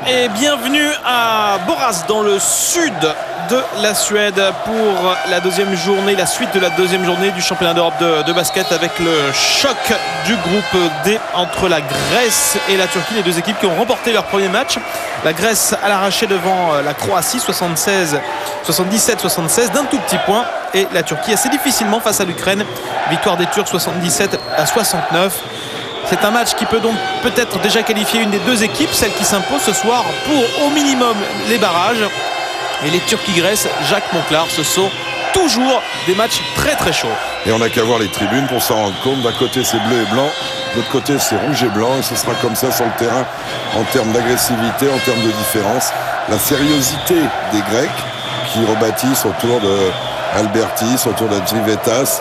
et bienvenue à Borås dans le sud de la Suède pour la deuxième journée, la suite de la deuxième journée du championnat d'Europe de basket avec le choc du groupe D entre la Grèce et la Turquie, les deux équipes qui ont remporté leur premier match. La Grèce à l'arraché devant la Croatie 77-76 d'un tout petit point, et la Turquie assez difficilement face à l'Ukraine, victoire des Turcs 77-69. C'est un match qui peut donc peut-être déjà qualifier une des deux équipes, celle qui s'impose ce soir pour au minimum les barrages. Et les Turquie-Grèce, Jacques Monclar, ce sont toujours des matchs très très chauds. Et on n'a qu'à voir les tribunes pour s'en rendre compte. D'un côté c'est bleu et blanc, de l'autre côté c'est rouge et blanc, et ce sera comme ça sur le terrain en termes d'agressivité, en termes de différence. La sériosité des Grecs qui rebâtissent autour de Albertis, autour de Drivetas,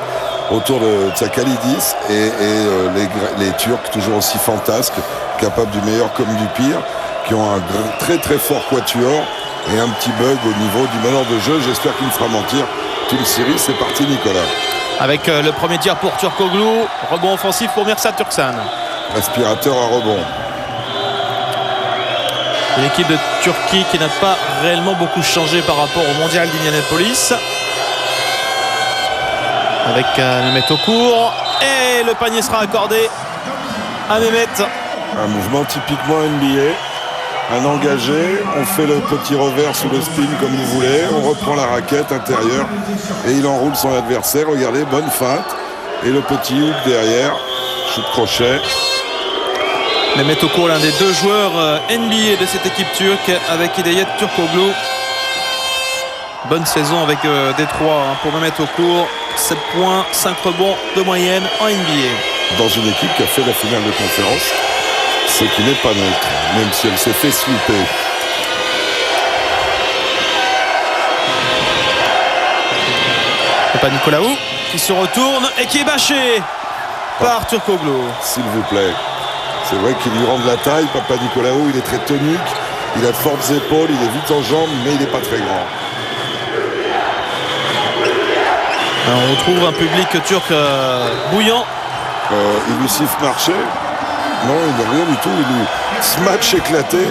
autour de Tsakalidis, et les Turcs toujours aussi fantasques, capables du meilleur comme du pire, qui ont un très très fort quatuor et un petit bug au niveau du meneur de jeu. J'espère qu'il me fera mentir. Team Series, c'est parti Nicolas. Avec le premier tir pour Turkoglu, rebond offensif pour Mirsad Turksan. Aspirateur à rebond. L'équipe de Turquie qui n'a pas réellement beaucoup changé par rapport au mondial d'Indianapolis. Avec Mehmet Okur, et le panier sera accordé à Mehmet. Un mouvement typiquement NBA. Un engagé, on fait le petit revers sous le spin comme vous voulez, on reprend la raquette intérieure et il enroule son adversaire. Regardez, bonne feinte, et le petit hook derrière, shoot crochet. Mehmet Okur, l'un des deux joueurs NBA de cette équipe turque, avec Hidayet Turkoglu. Bonne saison avec Détroit pour Mehmet Okur. 7 points, 5 rebonds de moyenne en NBA. Dans une équipe qui a fait la finale de conférence, ce qui n'est pas neutre, même si elle s'est fait sweeper. Papa Nicolaou qui se retourne et qui est bâché par Turkoglu. S'il vous plaît. C'est vrai qu'il lui rend de la taille. Papa Nicolaou, il est très tonique, il a de fortes épaules, il est vite en jambes, mais il n'est pas très grand. Alors, on retrouve un public turc bouillant. Il lui siffle marcher. Non, il n'a rien du tout. Il lui match éclaté.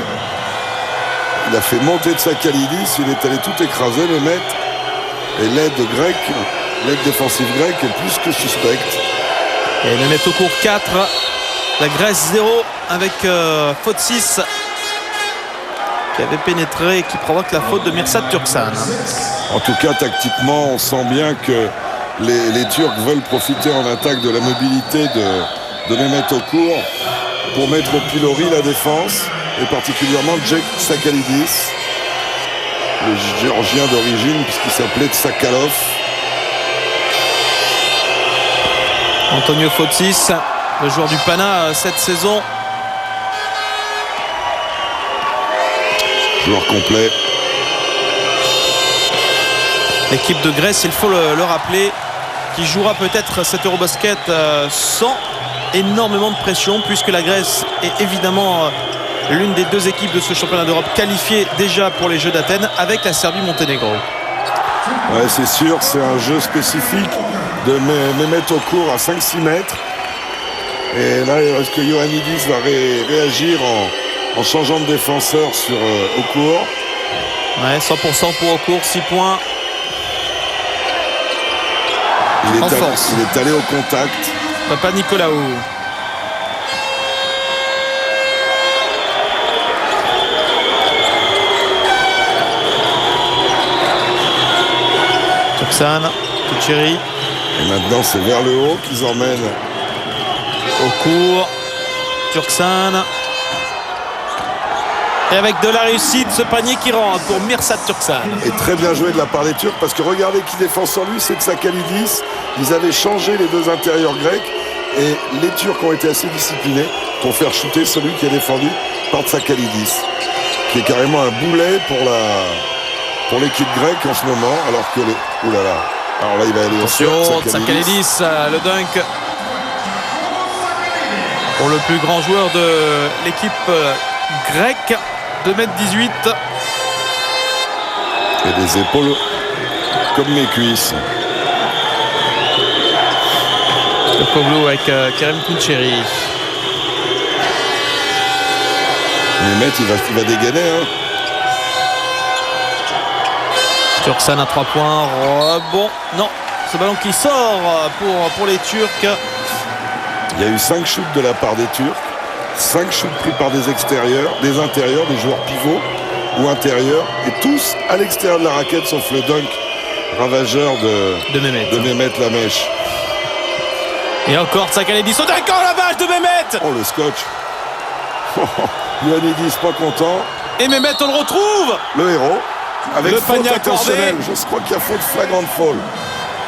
Il a fait monter de Tsakalidis. Il est allé tout écraser, le Met. Et l'aide défensive grecque est plus que suspecte. Et le Met au cours 4. La Grèce 0 avec faute 6 qui avait pénétré et qui provoque la faute de Mirsad Turksan. En tout cas, tactiquement, on sent bien que les Turcs veulent profiter en attaque de la mobilité de Mehmet Okur pour mettre au pilori la défense, et particulièrement Jake Tsakalidis, le géorgien d'origine puisqu'il s'appelait Tsakalov. Antonio Fotis, le joueur du Pana cette saison. Joueur complet. L'équipe de Grèce, il faut le rappeler, qui jouera peut-être cet Eurobasket sans énormément de pression, puisque la Grèce est évidemment l'une des deux équipes de ce championnat d'Europe qualifiées déjà pour les Jeux d'Athènes avec la Serbie-Monténégro. Ouais, c'est sûr, c'est un jeu spécifique de Mehmet Okur à 5-6 mètres. Et là, est-ce que Ioannidis va réagir en changeant de défenseur sur Okur? Ouais, 100% pour Okur, 6 points. Il est allé au contact. Papa Nicolaou. Turksan, Tucheri. Et maintenant, c'est vers le haut qu'ils emmènent. Okur, Turksan. Et avec de la réussite, ce panier qui rentre pour Mirsad Turksan. Et très bien joué de la part des Turcs, parce que regardez qui défend sur lui, c'est Tsakalidis. Ils avaient changé les deux intérieurs grecs, et les Turcs ont été assez disciplinés pour faire shooter celui qui est défendu par Tsakalidis, qui est carrément un boulet pour l'équipe grecque en ce moment, alors que ouh là là. Alors là, il va aller au sol. Tsakalidis, le dunk pour le plus grand joueur de l'équipe grecque, 2m18. Et des épaules comme mes cuisses. Turkoglu avec Kerem Tunçeri. Mehmet, il va dégainer. Hein. Turksan à 3 points. Bon, non. Ce ballon qui sort pour les Turcs. Il y a eu 5 shoots de la part des Turcs. 5 shoots pris par des extérieurs, des intérieurs, des joueurs pivots ou intérieurs. Et tous à l'extérieur de la raquette, sauf le dunk ravageur de Mehmet Lamèche. Et encore Tsakhalidis. Oh, d'accord, la vache de Mehmet. Oh, le scotch. Ioannidis pas content. Et Mehmet, on le retrouve. Le héros. Avec le faute intentionnelle. Je crois qu'il y a faute flagrante folle.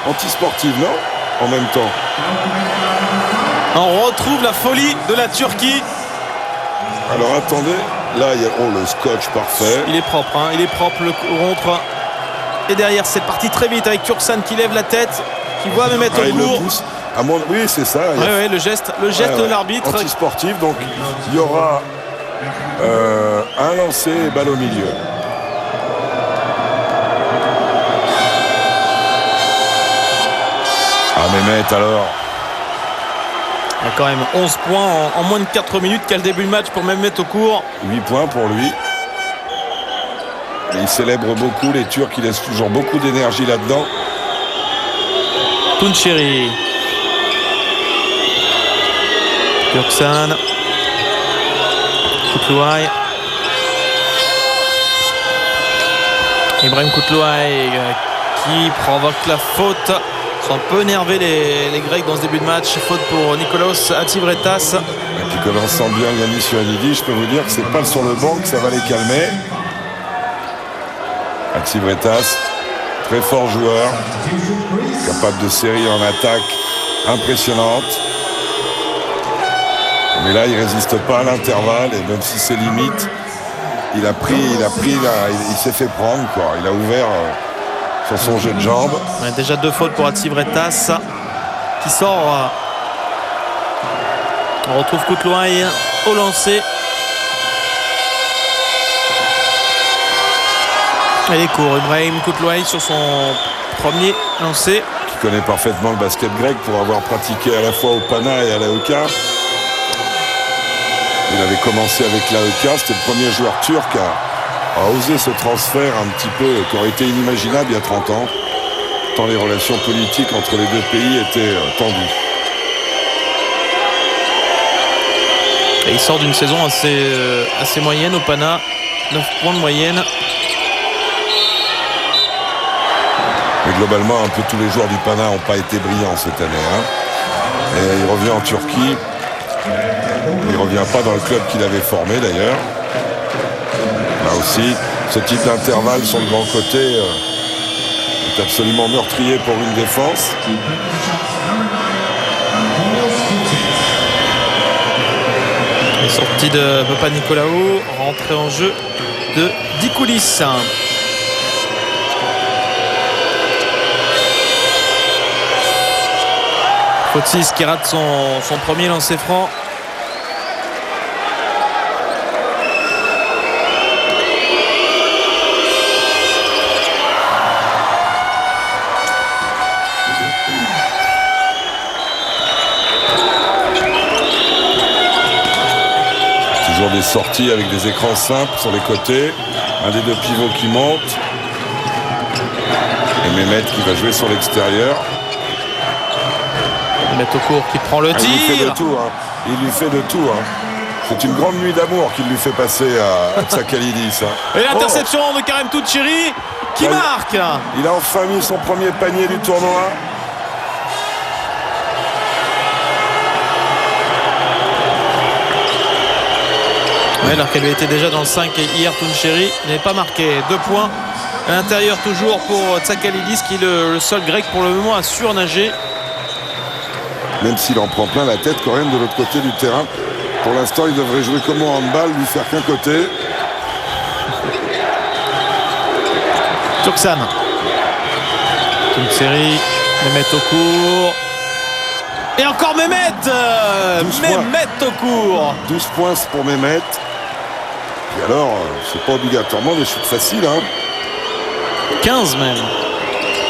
Anti-sportive, non? En même temps. On retrouve la folie de la Turquie. Alors attendez. Là, il y a le scotch parfait. Il est propre, hein. Il est propre, le contre. Et derrière, c'est parti très vite avec Turksan qui lève la tête, qui voit Mehmet au court. Oui, c'est ça. Oui, le geste de l'arbitre. Anti-sportif, donc il y aura un lancer et balle au milieu. Mehmet alors. Il y a quand même 11 points en moins de 4 minutes. Quel début de match pour Mehmet au court. 8 points pour lui. Et il célèbre beaucoup. Les Turcs, ils laissent toujours beaucoup d'énergie là-dedans. Tunçeri. Turksan. Kutluay. Ibrahim Kutluay qui provoque la faute. Ils sont un peu énervés les Grecs dans ce début de match. Faute pour Nikolaos Hatzivretas. Et puis comme on sent bien Yannis Ioannidis, je peux vous dire que c'est pas sur le banc que ça va les calmer. Hatzivretas, très fort joueur, capable de série en attaque impressionnante. Mais là, il résiste pas à l'intervalle et même si c'est limite, il s'est fait prendre quoi. Il a ouvert sur son jeu de jambes. Ouais, déjà 2 fautes pour Hatzivretas qui sort. On retrouve Kutluay au lancer. Elle est court. Ibrahim Kutluay sur son premier lancer. Qui connaît parfaitement le basket grec pour avoir pratiqué à la fois au Pana et à l'AEK. Il avait commencé avec l'AEK. C'était le premier joueur turc à oser ce transfert un petit peu qui aurait été inimaginable il y a 30 ans. Tant les relations politiques entre les deux pays étaient tendues. Et il sort d'une saison assez moyenne au Pana. 9 points de moyenne. Mais globalement, un peu tous les joueurs du Pana n'ont pas été brillants cette année. Hein. Et il revient en Turquie. Il ne revient pas dans le club qu'il avait formé d'ailleurs. Là aussi, ce type d'intervalle sur le grand côté est absolument meurtrier pour une défense. Les sorties de Papanicolaou, rentrée en jeu de Dikoulis. Fotis qui rate son premier lancer franc. Toujours des sorties avec des écrans simples sur les côtés. Un des deux pivots qui monte. Et Mehmet qui va jouer sur l'extérieur. Mehmet au court qui prend le tir. Il lui fait de tout. Hein. Il lui fait de tout. Hein. C'est une grande nuit d'amour qu'il lui fait passer à Tsakhalidis. Hein. Et l'interception de Karim Tunçeri qui marque. Il a enfin mis son premier panier du tournoi. Ouais, alors qu'elle était déjà dans le 5 hier, Tunçeri n'avait pas marqué. 2 points à l'intérieur toujours pour Tsakhalidis qui est le seul grec pour le moment à surnager. Même s'il en prend plein la tête quand même de l'autre côté du terrain. Pour l'instant, il devrait jouer comme au handball, lui faire qu'un côté. Turksan. Tunçeri, Mehmet au court. Et encore Mehmet. Mehmet au court. 12 points pour Mehmet. Et alors, c'est pas obligatoirement des shoots faciles. Hein. 15 même.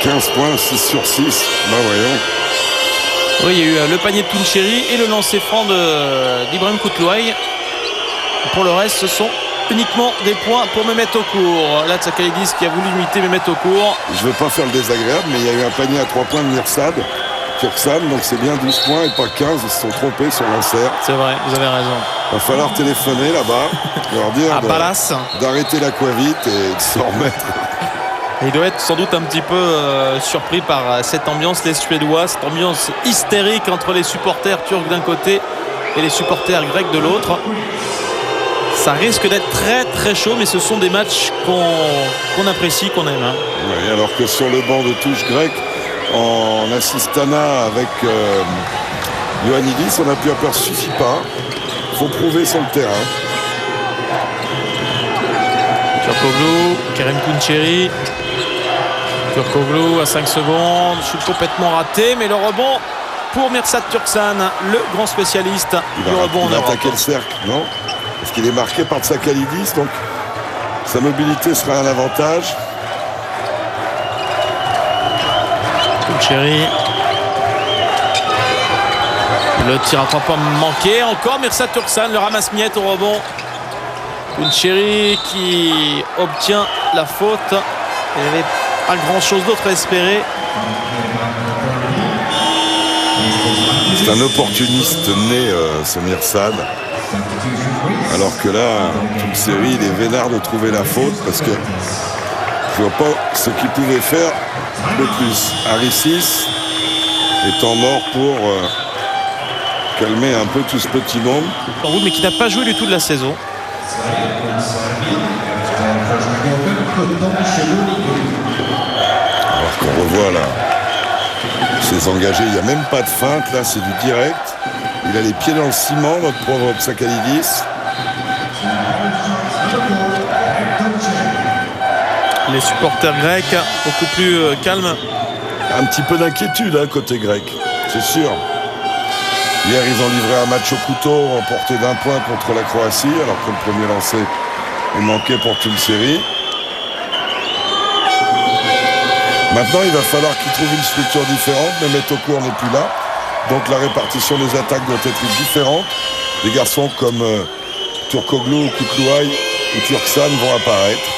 15 points, 6 sur 6. Ben voyons. Oui, il y a eu le panier de Tunçeri et le lancer franc d'Ibrahim Kutluay. Pour le reste, ce sont uniquement des points pour Mehmet Okur. Là, Tsakhalidis qui a voulu imiter Mehmet Okur. Je ne veux pas faire le désagréable, mais il y a eu un panier à 3 points de Mirsad Turksan, donc c'est bien 12 points et pas 15. Ils se sont trompés sur l'insert. C'est vrai, vous avez raison. Il va falloir téléphoner là-bas, leur dire d'arrêter l'aquavite et de se remettre. Il doit être sans doute un petit peu surpris par cette ambiance, les Suédois, cette ambiance hystérique entre les supporters turcs d'un côté et les supporters grecs de l'autre. Ça risque d'être très très chaud, mais ce sont des matchs qu'on apprécie, qu'on aime. Hein. Oui, alors que sur le banc de touche grec, en assistana avec Ioannidis, on n'a pu apercevoir, suffit pas. Il faut prouver sur le terrain. Turkoglu, Kerem Kuncheri. Turkoglu à 5 secondes, chute complètement raté, mais le rebond pour Mirsad Turksan, le grand spécialiste du rebond. Il va attaquer le cercle, non? Parce qu'il est marqué par Tsakhalidis, donc sa mobilité sera un avantage. Kuncheri. Le tir à 3 points manqué. Encore Mirsad Turksan, le ramasse-miettes au rebond. Kuncheri qui obtient la faute. Il n'y avait pas grand-chose d'autre à espérer. C'est un opportuniste né, ce Mirsad. Alors que là, toute série, il est vénard de trouver la faute parce que je vois pas ce qu'il pouvait faire de plus. Harissis étant mort pour calmer un peu tout ce petit monde. Mais qui n'a pas joué du tout de la saison. Alors qu'on revoit là ses engagés, il n'y a même pas de feinte, là c'est du direct. Il a les pieds dans le ciment, notre pauvre Tsakhalidis. Les supporters grecs beaucoup plus calmes. Un petit peu d'inquiétude côté grec, c'est sûr. Hier ils ont livré un match au couteau remporté d'1 point contre la Croatie, alors que le premier lancé est manqué pour toute une série. Maintenant il va falloir qu'ils trouvent une structure différente, mais Mehmet Okur n'est plus là. Donc la répartition des attaques doit être différente. Des garçons comme Turkoglu, Kutluay ou Turksan vont apparaître.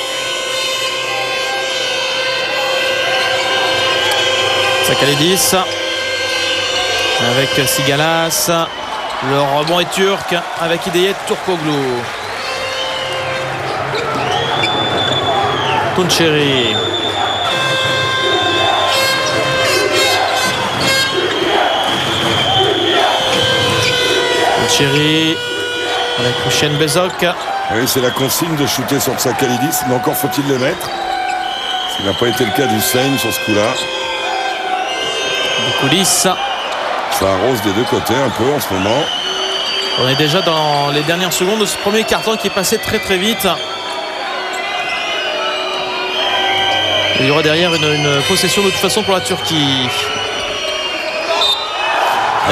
Tsakhalidis avec Sigalas. Le rebond est turc avec Hidayet Turkoglu. Kuncheri. Kuncheri avec Hussein Bezok. Oui, c'est la consigne de shooter sur Tsakhalidis, mais encore faut-il les mettre. Ce qui n'a pas été le cas d'Hussein sur ce coup-là. Les coulisses. Ça arrose des deux côtés un peu en ce moment. On est déjà dans les dernières secondes de ce premier carton qui est passé très très vite. Il y aura derrière une possession de toute façon pour la Turquie.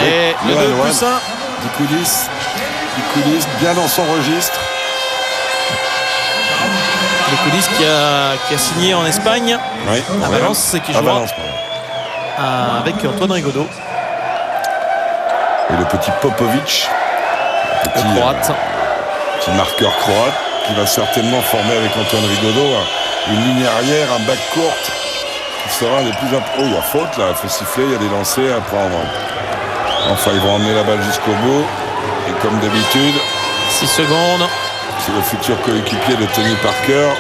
Et le 2+1. Dikoulis bien dans son registre. Dikoulis qui a signé en Espagne. Oui, à Valence, qui jouera avec Antoine Rigaudot. Et le petit Popovic, le croate. Petit marqueur croate qui va certainement former avec Antoine Rigaudot une ligne arrière, un back courte qui sera un des plus importants. Oh, il y a faute là, il faut siffler, il y a des lancers à prendre. Enfin, ils vont emmener la balle jusqu'au bout. Et comme d'habitude, 6 secondes. C'est le futur coéquipier de Tony Parker.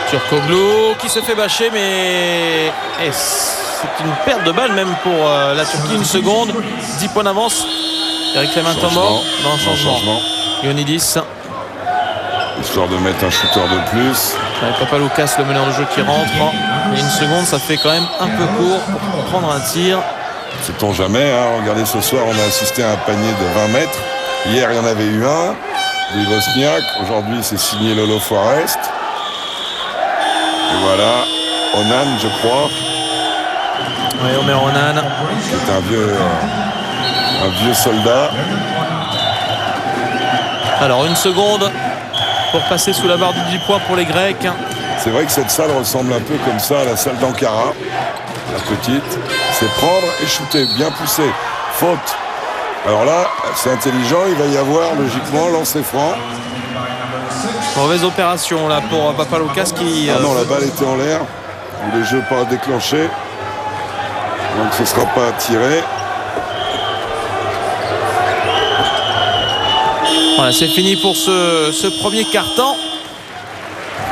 Turkoglu qui se fait bâcher, mais c'est une perte de balle même pour la Turquie. 1 seconde, 10 points d'avance. Eric Clementon mort dans un changement. Ioannidis. Histoire de mettre un shooter de plus. Papaloukas, le meneur de jeu qui rentre. Et 1 seconde, ça fait quand même un peu court pour prendre un tir. Sait-on jamais, Regardez, ce soir, on a assisté à un panier de 20 mètres. Hier, il y en avait eu un, de Wozniak. Aujourd'hui, c'est signé Lolo Forest. Et voilà, Onan, je crois. Oui, Omer Onan. Qui est un vieux soldat. Alors, 1 seconde pour passer sous la barre du 10 points pour les Grecs. C'est vrai que cette salle ressemble un peu comme ça à la salle d'Ankara. La petite. C'est prendre et shooter, bien poussé. Faute. Alors là, c'est intelligent, il va y avoir logiquement lancer franc. Mauvaise opération là pour Papaloukas qui... Ah non, la balle était en l'air. Le jeu pas déclenché. Donc ce ne sera pas tiré. Voilà, c'est fini pour ce premier quart-temps.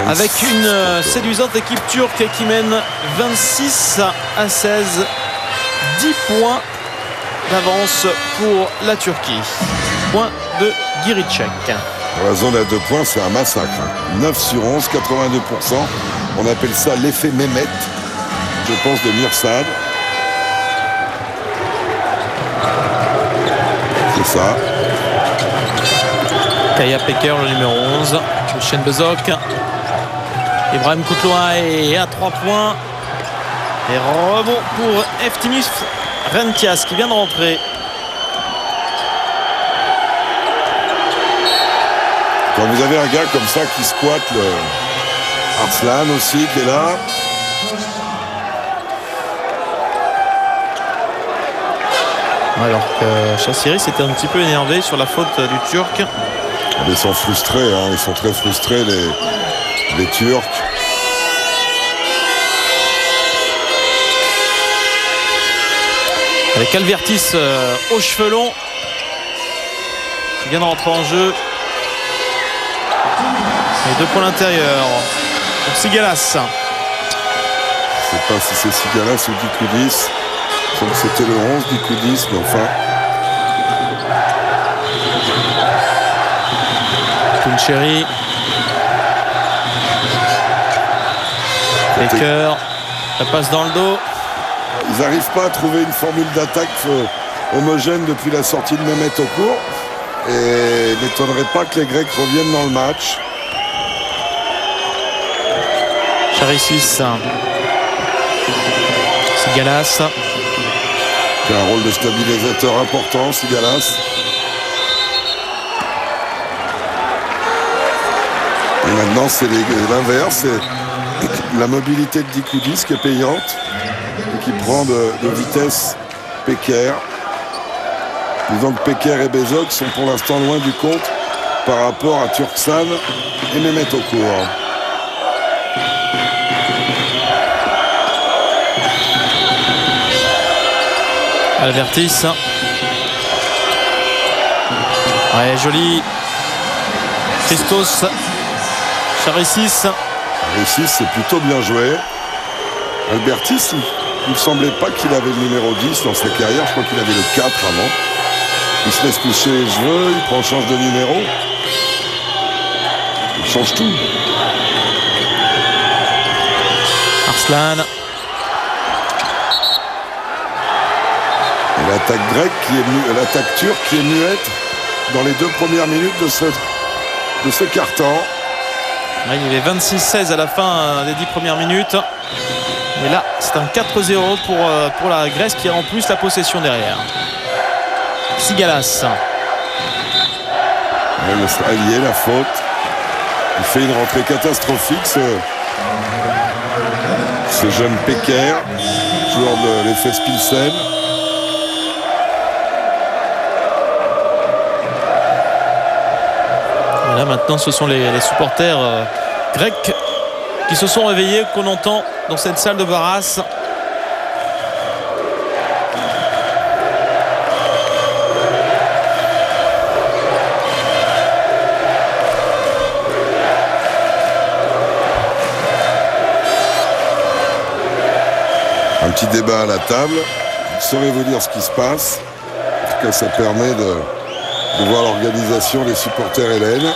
Avec une séduisante équipe turque qui mène 26-16. 10 points d'avance pour la Turquie. Point de Giricek. La zone à 2 points, c'est un massacre. 9 sur 11, 82%. On appelle ça l'effet Mehmet, je pense, de Mirsad. C'est ça. Kaya Peker, le numéro 11. Hussein Bezok. Ibrahim Koutloa est à 3 points. Et rebond pour Eftimis Rentias qui vient de rentrer. Quand vous avez un gars comme ça qui squatte le Arslan aussi qui est là. Alors que Chassiri s'était un petit peu énervé sur la faute du Turc. Ils sont frustrés, hein. Ils sont très frustrés les Turcs. Avec Alvertis aux cheveux longs qui vient de rentrer en jeu. Et 2 points à l'intérieur pour Sigalas. Je ne sais pas si c'est Sigalas ou Dikoudis. Je crois que c'était le 11 Dikoudis, mais enfin. Touncheri. Baker. La passe dans le dos. Ils n'arrivent pas à trouver une formule d'attaque homogène depuis la sortie de Mehmet au cours. Et il n'étonnerait pas que les Grecs reviennent dans le match. Charissis. Sigalas. Qui a un rôle de stabilisateur important, Sigalas. Et maintenant, c'est l'inverse. C'est la mobilité de Dikoudis qui est payante et qui prend de vitesse Peker. Disons que Peker et Bezok sont pour l'instant loin du compte par rapport à Turksan et Mehmet Okur. Alvertis. Ouais, joli. Christos. Charissis. Charissis, c'est plutôt bien joué. Albertis, il ne semblait pas qu'il avait le numéro 10 dans sa carrière. Je crois qu'il avait le 4 avant. Il se laisse coucher les cheveux, il change de numéro. Il change tout. Arslan. Et l'attaque grecque l'attaque turque qui est muette dans les 2 premières minutes de ce quart-temps. Ouais, il y avait 26-16 à la fin des 10 premières minutes. Et là, c'est un 4-0 pour la Grèce qui a en plus la possession derrière. Sigalas. L'Australien, la faute. Il fait une rentrée catastrophique, ce jeune Peker, joueur de l'Efes Pilsen. Et là, maintenant, ce sont les supporters grecs qui se sont réveillés, qu'on entend dans cette salle de Varas. Un petit débat à la table. Saurez-vous dire ce qui se passe? En tout cas, ça permet de voir l'organisation des supporters hellènes.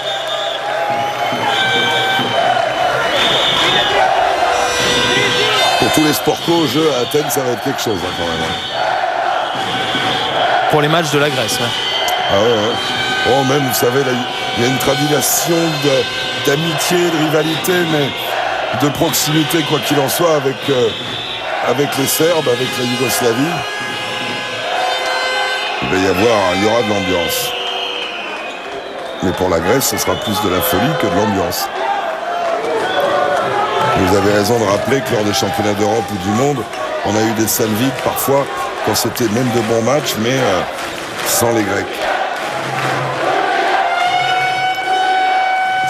Pour tous les sports co au jeu à Athènes, ça va être quelque chose hein, quand même. Pour les matchs de la Grèce. Ouais. Ah ouais. Oh, même, vous savez, là, il y a une tradition d'amitié, de rivalité, mais de proximité, quoi qu'il en soit, avec les Serbes, avec la Yougoslavie. Il y aura de l'ambiance. Mais pour la Grèce, ce sera plus de la folie que de l'ambiance. Vous avez raison de rappeler que lors des championnats d'Europe ou du monde, on a eu des salles vides parfois, quand c'était même de bons matchs, mais sans les Grecs.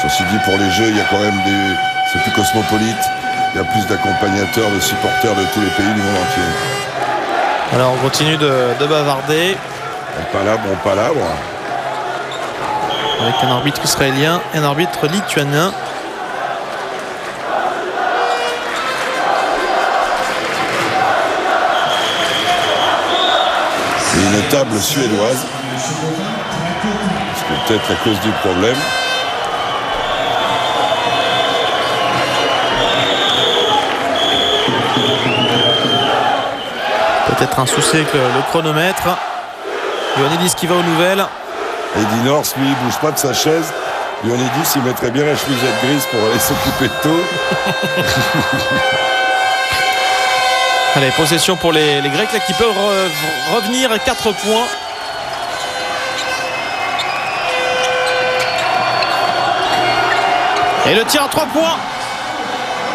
Ce Ceci dit, pour les jeux, il y a quand même c'est plus cosmopolite. Il y a plus d'accompagnateurs, de supporters de tous les pays du monde entier. Alors on continue de bavarder. Bon palabre. Avec un arbitre israélien et un arbitre lituanien. Et une table suédoise. C'est peut-être la cause du problème. Peut-être un souci avec le chronomètre. Ioannidis qui va aux nouvelles. Eddie North, lui, il bouge pas de sa chaise. Ioannidis, il mettrait bien la chemisette grise pour aller s'occuper de tout. Allez, possession pour les Grecs là, qui peuvent revenir à 4 points. Et le tir à 3 points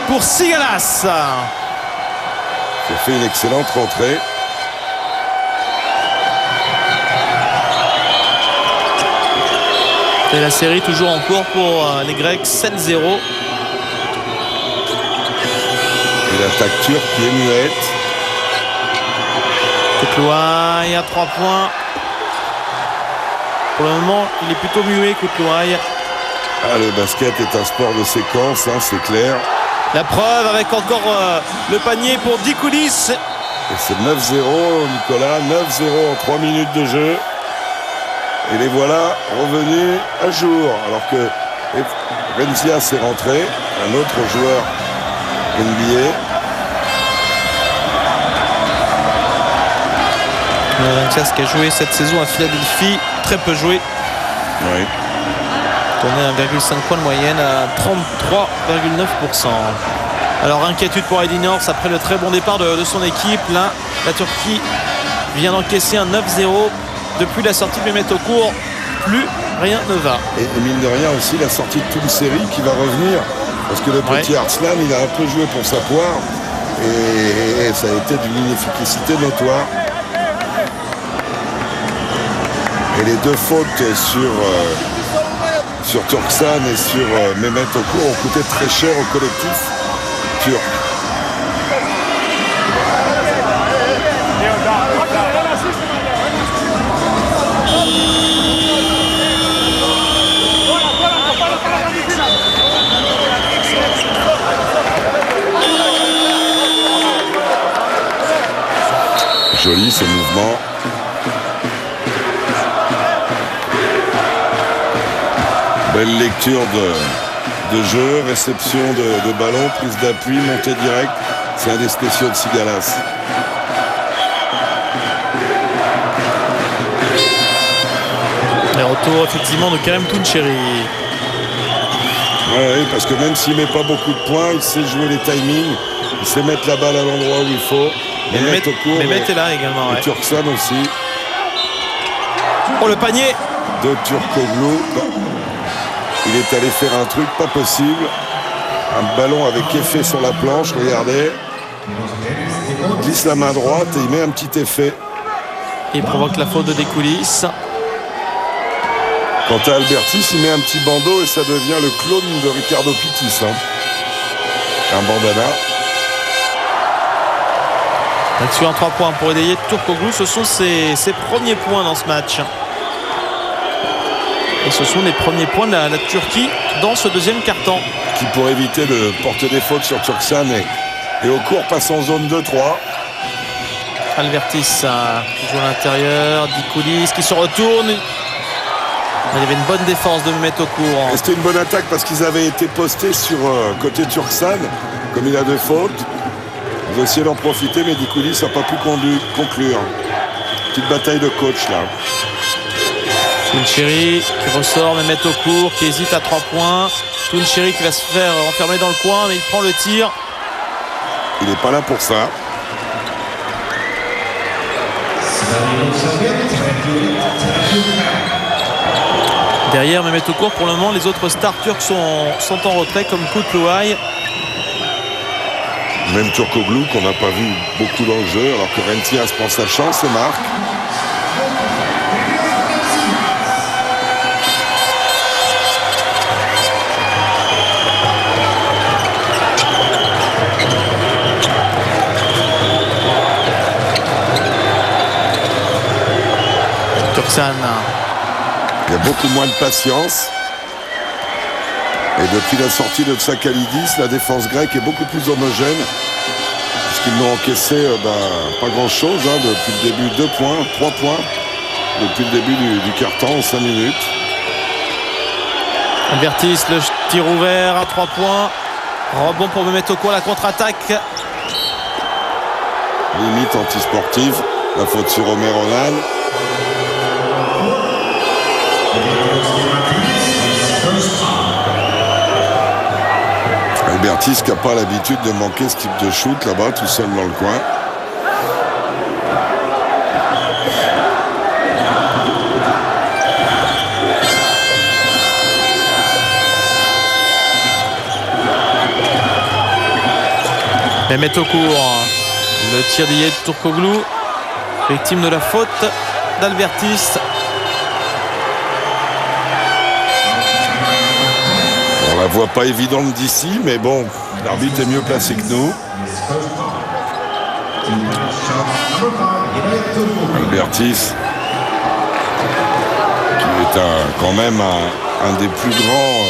pour Sigalas. Qui a fait une excellente rentrée. Et la série toujours en cours pour les Grecs, 7-0. Et l'attaque turque qui est muette. Koutlouaï à 3 points. Pour le moment, il est plutôt muet, Koutlouaï. Ah, le basket est un sport de séquence, hein, c'est clair. La preuve avec encore le panier pour Dikoulis. Et c'est 9-0, Nicolas. 9-0 en 3 minutes de jeu. Et les voilà revenus à jour. Alors que Rencia s'est rentré, un autre joueur NBA. Rencia qui a joué cette saison à Philadelphie, très peu joué. Oui. Tourné à 1,5 points de moyenne à 33,9%. Alors inquiétude pour Eddie North après le très bon départ de son équipe. Là, la Turquie vient d'encaisser un 9-0. Depuis la sortie de Mehmet Okur, plus rien ne va. Et mine de rien aussi la sortie de Tounseri qui va revenir. Parce que le petit Arslan, il a un peu joué pour sa poire. Et ça a été d'une inefficacité notoire. Et les deux fautes sur Turksan et sur Mehmet Okur ont coûté très cher au collectif turc. Joli ce mouvement. Belle lecture de jeu, réception de ballon, prise d'appui, montée directe. C'est un des spéciaux de Sigalas. Les retours effectivement de Karim Tounseri. Oui, parce que même s'il met pas beaucoup de points, il sait jouer les timings, il sait mettre la balle à l'endroit où il faut. Mehmet est là également. Et Turksan aussi. Oh, le panier de Turkoglu. Il est allé faire un truc pas possible. Un ballon avec effet sur la planche, regardez. Il glisse la main droite et il met un petit effet. Et il provoque la faute de Dikoulis. Quant à Albertis, il met un petit bandeau et ça devient le clone de Ricardo Pittis. Un bandana. Action à 3 points pour Edeyer Turkoglu. Ce sont ses premiers points dans ce match. Et ce sont les premiers points de la Turquie dans ce deuxième quart-temps. Qui pour éviter de porter des fautes sur Turksan et au cours passe en zone 2-3. Albertis qui joue à l'intérieur. Dikoulis qui se retourne. Il y avait une bonne défense de Mehmet Okur. C'était une bonne attaque parce qu'ils avaient été postés sur côté Turksan. Comme il a 2 fautes. Ils ont essayé d'en profiter, mais Dikoulis n'a pas pu conclure. Petite bataille de coach là. Tounseri qui ressort, Mehmet Okur qui hésite à 3 points. Tounseri qui va se faire enfermer dans le coin, mais il prend le tir. Il n'est pas là pour ça. Derrière Mehmet Okur, pour le moment, les autres stars turcs sont en retrait, comme Koutlouaï. Même Turkoglu, qu'on n'a pas vu beaucoup dans le jeu, alors que Rencia se prend sa chance et marque. Turksan. Il y a beaucoup moins de patience. Et depuis la sortie de Tsakalidis, la défense grecque est beaucoup plus homogène. Puisqu'ils n'ont encaissé pas grand-chose depuis le début. 2 points, 3 points. Depuis le début du quart-temps en 5 minutes. Albertis, le tir ouvert à 3 points. Rebond pour Memetoko, la contre-attaque. Limite antisportive. La faute sur Omer Onal. Albertis qui n'a pas l'habitude de manquer ce type de shoot là-bas, tout seul dans le coin. Memetoko, le tir d'Iyed Turkoglu, victime de la faute d'Albertis. On la voit pas évidente d'ici, mais bon, l'arbitre est mieux placé que nous. Albertis, qui est quand même un des plus grands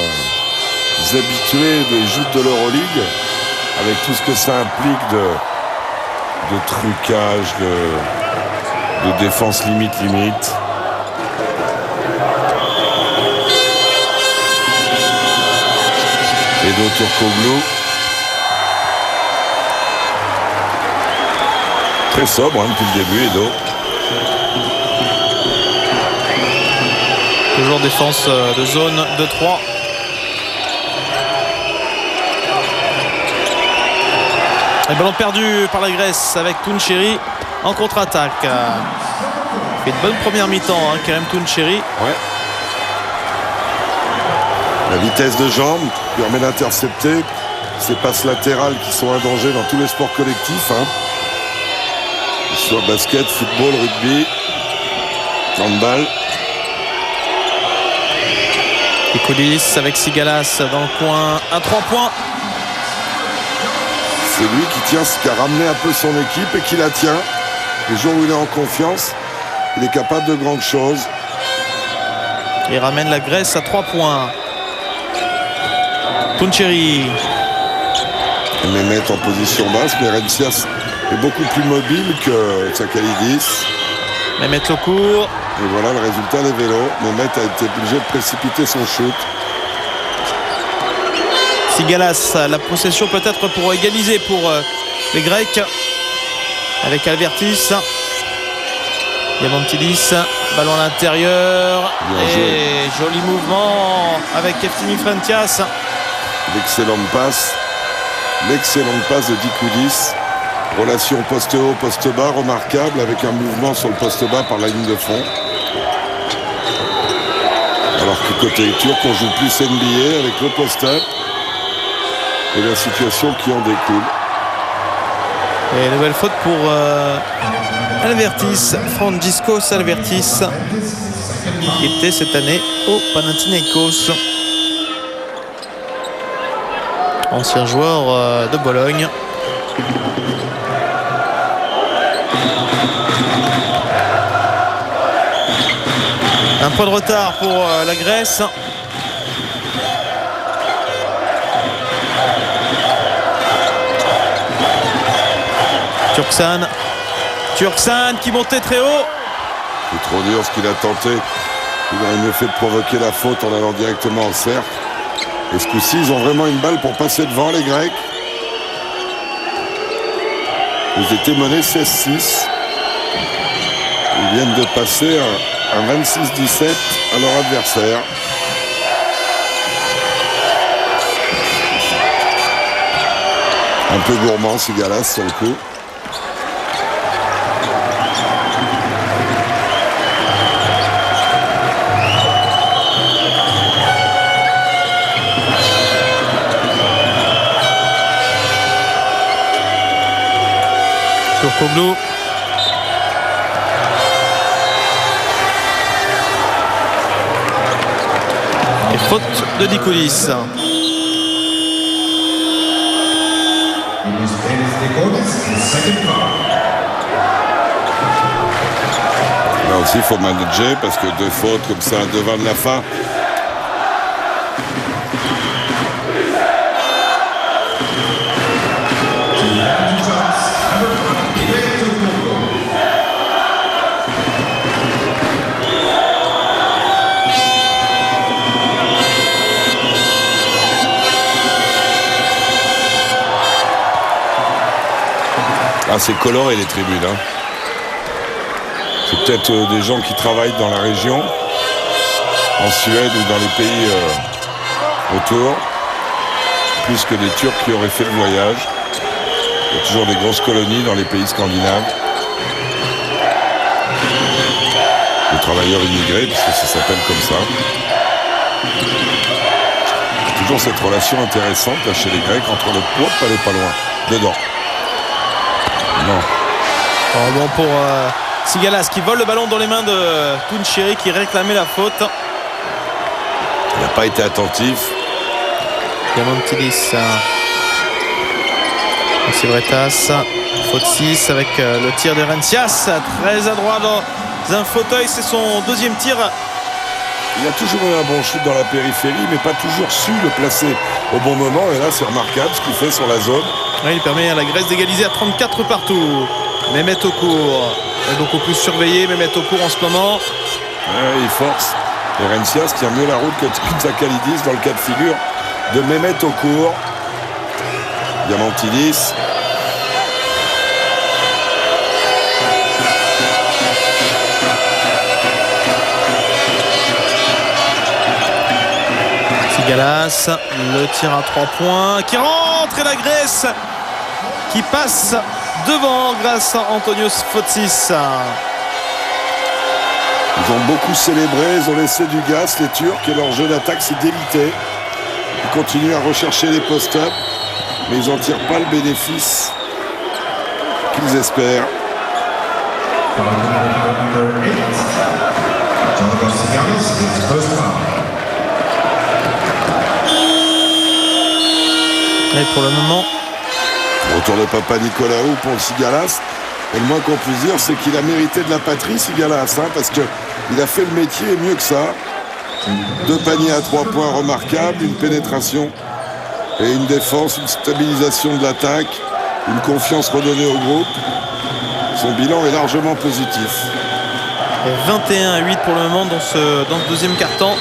habitués des joutes de l'Euroleague, avec tout ce que ça implique de trucage, de défense limite. Edo Turkoglu. Très sobre depuis le début, Edo. Toujours défense de zone de 3. Le ballon perdu par la Grèce avec Tunçeri en contre-attaque. Il fait une bonne première mi-temps, Kerem Tunçeri. Ouais. La vitesse de jambe permet d'intercepter. Ces passes latérales qui sont un danger dans tous les sports collectifs. Soit basket, football, rugby, handball. Ikoudis avec Sigalas dans le coin. Un 3 points. C'est lui qui a ramené un peu son équipe et qui la tient. Les jours où il est en confiance, il est capable de grandes choses. Il ramène la Grèce à 3 points. Tunçeri. Mehmet en position basse, mais Rencias est beaucoup plus mobile que Tsakalidis. Mehmet Locourt. Et voilà le résultat des vélos. Mehmet a été obligé de précipiter son shoot. Sigalas, la possession peut-être pour égaliser pour les Grecs. Avec Albertis. Diamantidis, ballon à l'intérieur. Et joli mouvement avec Eftimi Frentias. L'excellente passe de Dikoudis. Relation poste haut, poste bas, remarquable avec un mouvement sur le poste bas par la ligne de fond. Alors que côté turc, on joue plus NBA avec le post-up et la situation qui en découle. Et nouvelle faute pour Albertis, Frangiskos Albertis, qui était cette année au Panathinaikos. Ancien joueur de Bologne. Un point de retard pour la Grèce. Turksan qui montait très haut. C'est trop dur ce qu'il a tenté. Il aurait mieux fait de provoquer la faute en allant directement en cercle. Et ce coup-ci, ils ont vraiment une balle pour passer devant les Grecs. Ils étaient menés 16-6. Ils viennent de passer un 26-17 à leur adversaire. Un peu gourmand, Sigalas, sur le coup. Turkoglu. Et faute de Dikoudis. Là Aussi, il faut manager parce que 2 fautes comme ça, devant de la fin. Ah, c'est coloré les tribunes. Hein. C'est peut-être des gens qui travaillent dans la région, en Suède ou dans les pays autour, plus que des Turcs qui auraient fait le voyage. Il y a toujours des grosses colonies dans les pays scandinaves. Les travailleurs immigrés, puisque ça s'appelle comme ça. Il y a toujours cette relation intéressante là, chez les Grecs entre le poids, pas aller pas loin, dedans. Non. Oh, bon pour Sigalas qui vole le ballon dans les mains de Tunchiri qui réclamait la faute. Il n'a pas été attentif. Diamantidis. Tsibretas. Faute 6 avec le tir de Rencias. Très adroit dans un fauteuil. C'est son deuxième tir. Il a toujours eu un bon shoot dans la périphérie, mais pas toujours su le placer au bon moment. Et là, c'est remarquable ce qu'il fait sur la zone. Oui, il permet à la Grèce d'égaliser à 34 partout. Mehmet Okur est donc au plus surveillé. Mehmet Okur en ce moment. Ouais, il force. Et Rencias tient mieux la route que Tsakhalidis dans le cas de figure de Mehmet Okur. Diamantidis. Sigalas, le tir à 3 points qui rentre et la Grèce qui passe devant grâce à Antonios Fotsis. Ils ont beaucoup célébré, ils ont laissé du gaz les Turcs et leur jeu d'attaque s'est délité. Ils continuent à rechercher les post-up, mais ils n'en tirent pas le bénéfice qu'ils espèrent. Et pour le moment, retour de Papanicolaou pour Sigalas. Et le moins qu'on puisse dire, c'est qu'il a mérité de la patrie, Sigalas, hein, parce qu'il a fait le métier et mieux que ça. 2 paniers à 3 points remarquables, une pénétration et une défense, une stabilisation de l'attaque, une confiance redonnée au groupe. Son bilan est largement positif. 21-8 pour le moment dans ce deuxième quart-temps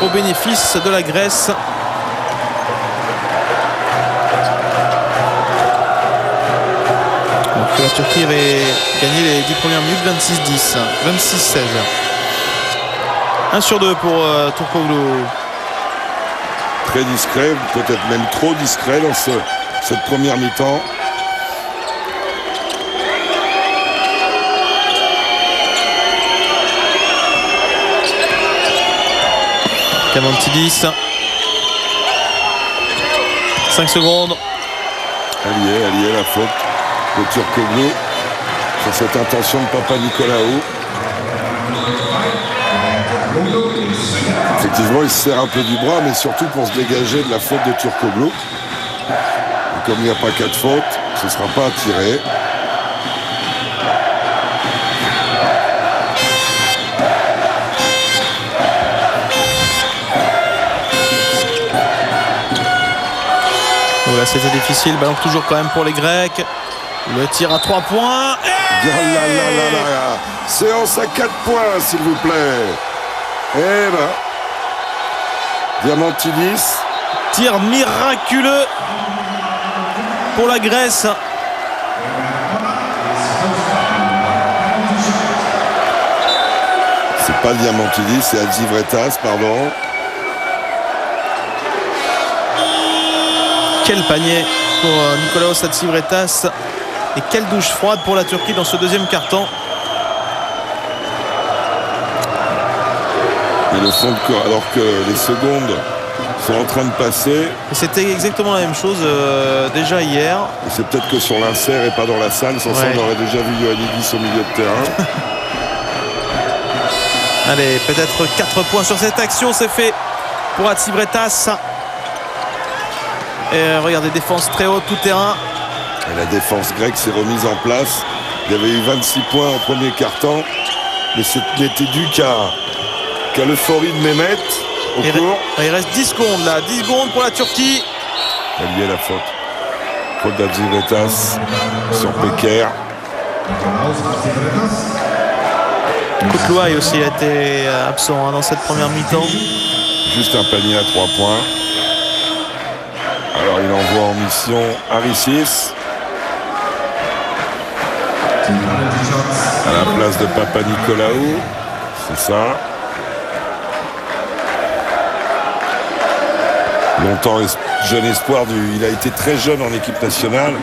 au bénéfice de la Grèce. La Turquie avait gagné les 10 premières minutes 26-10, 26-16. 1 sur 2 pour Turkoglu. Très discret, peut-être même trop discret dans cette première mi-temps. Diamantidis. 5 secondes. Allié la faute de Turkoglu sur cette intention de Papanicolaou. Effectivement, il se sert un peu du bras, mais surtout pour se dégager de la faute de Turkoglu. Et comme il n'y a pas 4 fautes, ce ne sera pas tiré. Là, c'était difficile. Ballon toujours quand même pour les Grecs. Le tir à 3 points. Séance à 4 points, s'il vous plaît. Eh ben, Diamantidis. Tir miraculeux pour la Grèce. C'est pas Diamantidis, c'est Adzivretas, pardon. Quel panier pour Nikolaos Adzivretas. Et quelle douche froide pour la Turquie dans ce deuxième quart-temps. Et le fond de corps, alors que les secondes sont en train de passer. Et c'était exactement la même chose déjà hier. Et c'est peut-être que sur l'insert et pas dans la salle. Sans ça, on aurait déjà vu Ioannidis au milieu de terrain. Allez, peut-être 4 points sur cette action. C'est fait pour Adzivretas. Et regardez, défense très haute, tout terrain. Et la défense grecque s'est remise en place. Il y avait eu 26 points en premier quart-temps. Mais ce n'était dû qu'à l'euphorie de Mehmet au cours. Il reste 10 secondes là, 10 secondes pour la Turquie. Elle y est la faute. Faute d'Adzivretas sur Peker. Koutlouaï aussi a été absent dans cette première mi-temps. Juste un panier à 3 points. Alors il envoie en mission Harissis à la place de Papanicolaou. C'est ça. Longtemps jeune espoir il a été très jeune en équipe nationale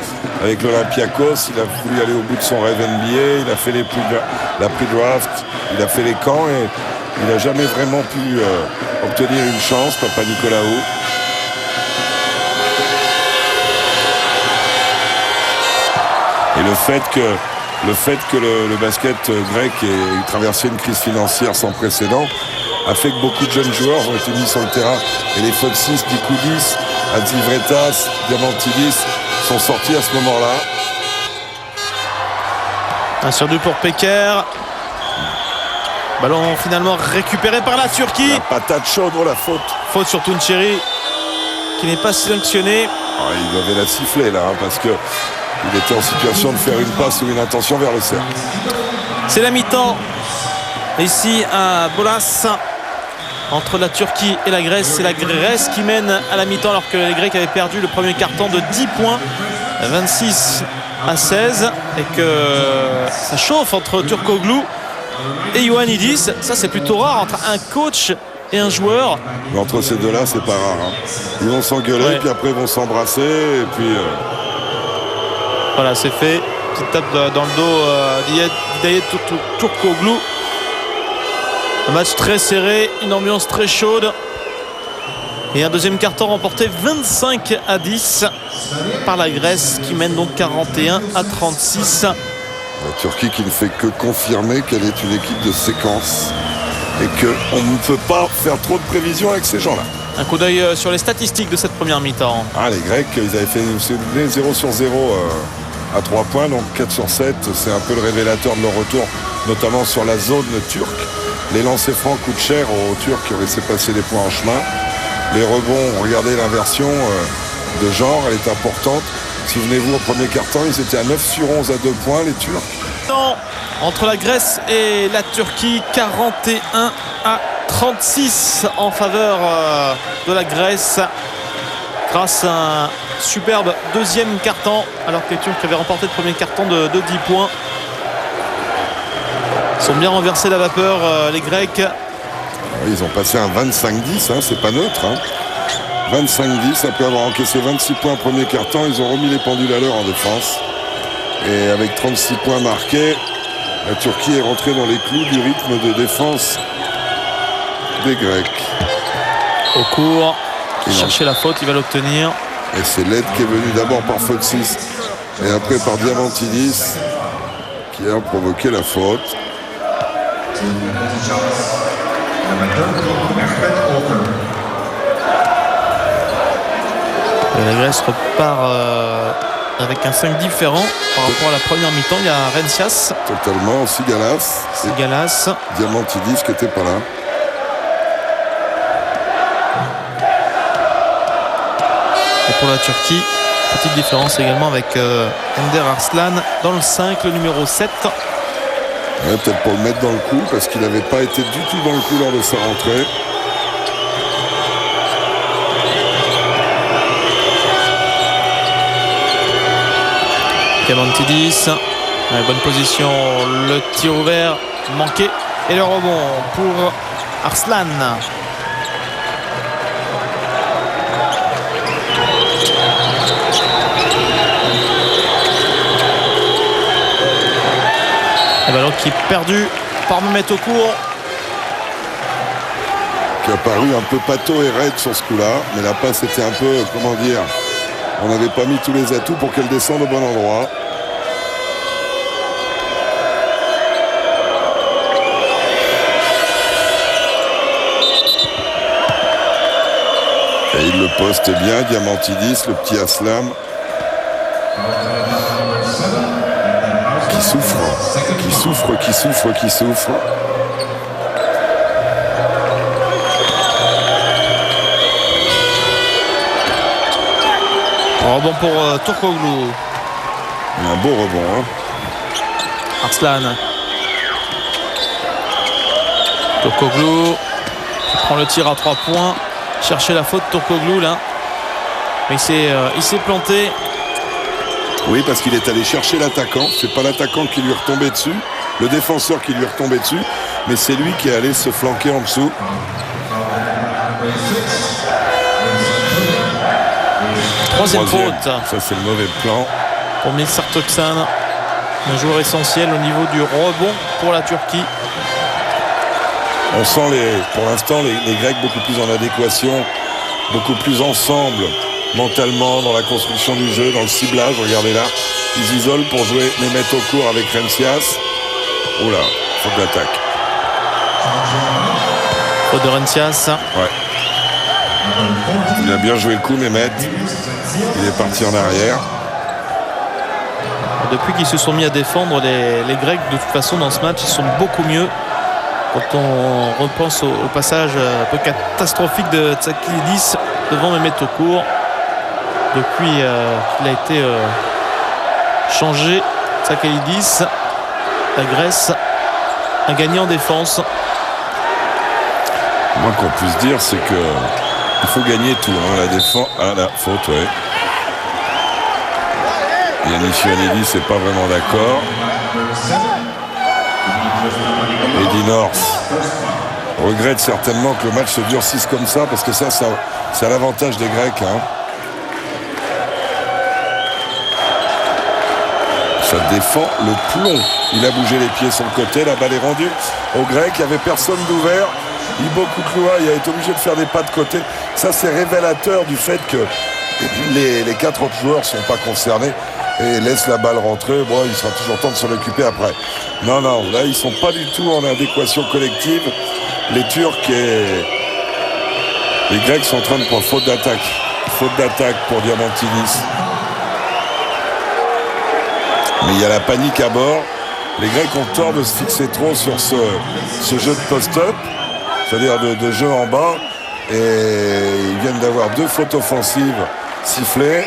avec l'Olympiakos. Il a voulu aller au bout de son rêve NBA. Il a fait la pre-draft. Il a fait les camps et il n'a jamais vraiment pu obtenir une chance, Papanicolaou. Et le fait que le basket grec ait traversé une crise financière sans précédent a fait que beaucoup de jeunes joueurs ont été mis sur le terrain. Et les Foxys, Dikoudis, Adzivretas, Diamantidis sont sortis à ce moment-là. 1 sur 2 pour Peker. Ballon finalement récupéré par la Turquie. La patate chaude, oh la faute. Faute sur Tuncheri qui n'est pas sanctionné. Oh, il devait la siffler là, parce que il était en situation de faire une passe ou une intention vers le cercle. C'est la mi-temps ici à Bolas entre la Turquie et la Grèce. C'est la Grèce qui mène à la mi-temps alors que les Grecs avaient perdu le premier quart-temps de 10 points, 26-16, et que ça chauffe entre Turkoglu et Ioannidis. Ça c'est plutôt rare entre un coach et un joueur. Mais entre ces deux-là, c'est pas rare. Hein. Ils vont s'engueuler, puis après ils vont s'embrasser, et puis... Voilà, c'est fait. Petite tape dans le dos d'Hidayet Turkoglu. Un match très serré, une ambiance très chaude. Et un deuxième quart-temps remporté 25-10 par la Grèce qui mène donc 41-36. La Turquie qui ne fait que confirmer qu'elle est une équipe de séquence et qu'on ne peut pas faire trop de prévisions avec ces gens-là. Un coup d'œil sur les statistiques de cette première mi-temps. Ah, les Grecs, ils avaient fait 0 sur 0 à 3 points, donc 4 sur 7. C'est un peu le révélateur de leur retour, notamment sur la zone turque. Les lancers francs coûtent cher aux Turcs qui ont laissé passer des points en chemin. Les rebonds, regardez l'inversion de genre, elle est importante. Souvenez-vous, au premier quart-temps, ils étaient à 9 sur 11 à 2 points, les Turcs. Non, entre la Grèce et la Turquie, 41-36 en faveur de la Grèce grâce à un superbe deuxième quart-temps alors que les Turcs avaient remporté le premier quart-temps de 10 points. Ils sont bien renversés la vapeur, les Grecs. Ils ont passé un 25-10, hein, c'est pas neutre. Hein. 25-10, après avoir encaissé 26 points au premier quart-temps, ils ont remis les pendules à l'heure en défense. Et avec 36 points marqués, la Turquie est rentrée dans les clous du rythme de défense des Grecs. Au court, chercher la faute, il va l'obtenir. Et c'est l'aide qui est venue d'abord par Foxys et après par Diamantidis qui a provoqué la faute. Et la Grèce repart avec un 5 différent par rapport à la première mi-temps. Il y a Rencias. Totalement, Sigalas. Sigalas. Diamantidis qui n'était pas là. Et pour la Turquie, petite différence également avec Ender Arslan dans le 5, le numéro 7. Ouais, peut-être pour le mettre dans le coup parce qu'il n'avait pas été du tout dans le coup lors de sa rentrée. Diamantidis, bonne position, le tir ouvert manqué et le rebond pour Arslan. Le ballon qui est perdu par Mehmet au court. Qui a paru un peu pâteau et raide sur ce coup-là, mais la passe était un peu, comment dire, on n'avait pas mis tous les atouts pour qu'elle descende au bon endroit. Et il le poste bien, Diamantidis, le petit Aslam, qui qui souffre. Rebond pour Turkoglu. Un beau rebond. Hein. Arslan. Turkoglu qui prend le tir à 3 points. Chercher la faute Turkoglu là. Mais il s'est planté. Oui, parce qu'il est allé chercher l'attaquant. C'est pas l'attaquant qui lui est retombé dessus, le défenseur qui lui est retombé dessus, mais c'est lui qui est allé se flanquer en dessous. Troisième faute. Ça, c'est le mauvais plan. Pour Mirsad Kökçen, un joueur essentiel au niveau du rebond pour la Turquie. On sent pour l'instant les Grecs beaucoup plus en adéquation, beaucoup plus ensemble mentalement dans la construction du jeu, dans le ciblage. Regardez là, ils isolent pour jouer Mehmet Okur avec Rencias. Oula, faute d'attaque. Faute de Rencias. Ouais. Il a bien joué le coup, Mehmet. Il est parti en arrière. Depuis qu'ils se sont mis à défendre, les Grecs, de toute façon, dans ce match, ils sont beaucoup mieux. Quand on repense au passage un peu catastrophique de Tsakilidis devant Mehmet Okur. Depuis qu'il a été changé, Tsakilidis, la Grèce a gagné en défense. Moi, qu'on puisse dire, c'est que il faut gagner tout. Hein, la défense. Ah, la faute, ouais. Yannis Fuanelli, c'est pas vraiment d'accord. Eddie North regrette certainement que le match se durcisse comme ça, parce que ça c'est à l'avantage des Grecs. Hein. Ça défend le plomb. Il a bougé les pieds sur le côté. La balle est rendue aux Grecs. Il n'y avait personne d'ouvert. Ibo Koutklouaï a été obligé de faire des pas de côté. Ça, c'est révélateur du fait que les 4 autres joueurs ne sont pas concernés et laissent la balle rentrer. Bon, il sera toujours temps de s'en occuper après. Non, là, ils ne sont pas du tout en adéquation collective. Les Turcs et les Grecs sont en train de prendre faute d'attaque. Faute d'attaque pour Diamantinis. Mais il y a la panique à bord. Les Grecs ont tort de se fixer trop sur ce jeu de post-up, c'est-à-dire de jeu en bas. Et ils viennent d'avoir 2 fautes offensives sifflées.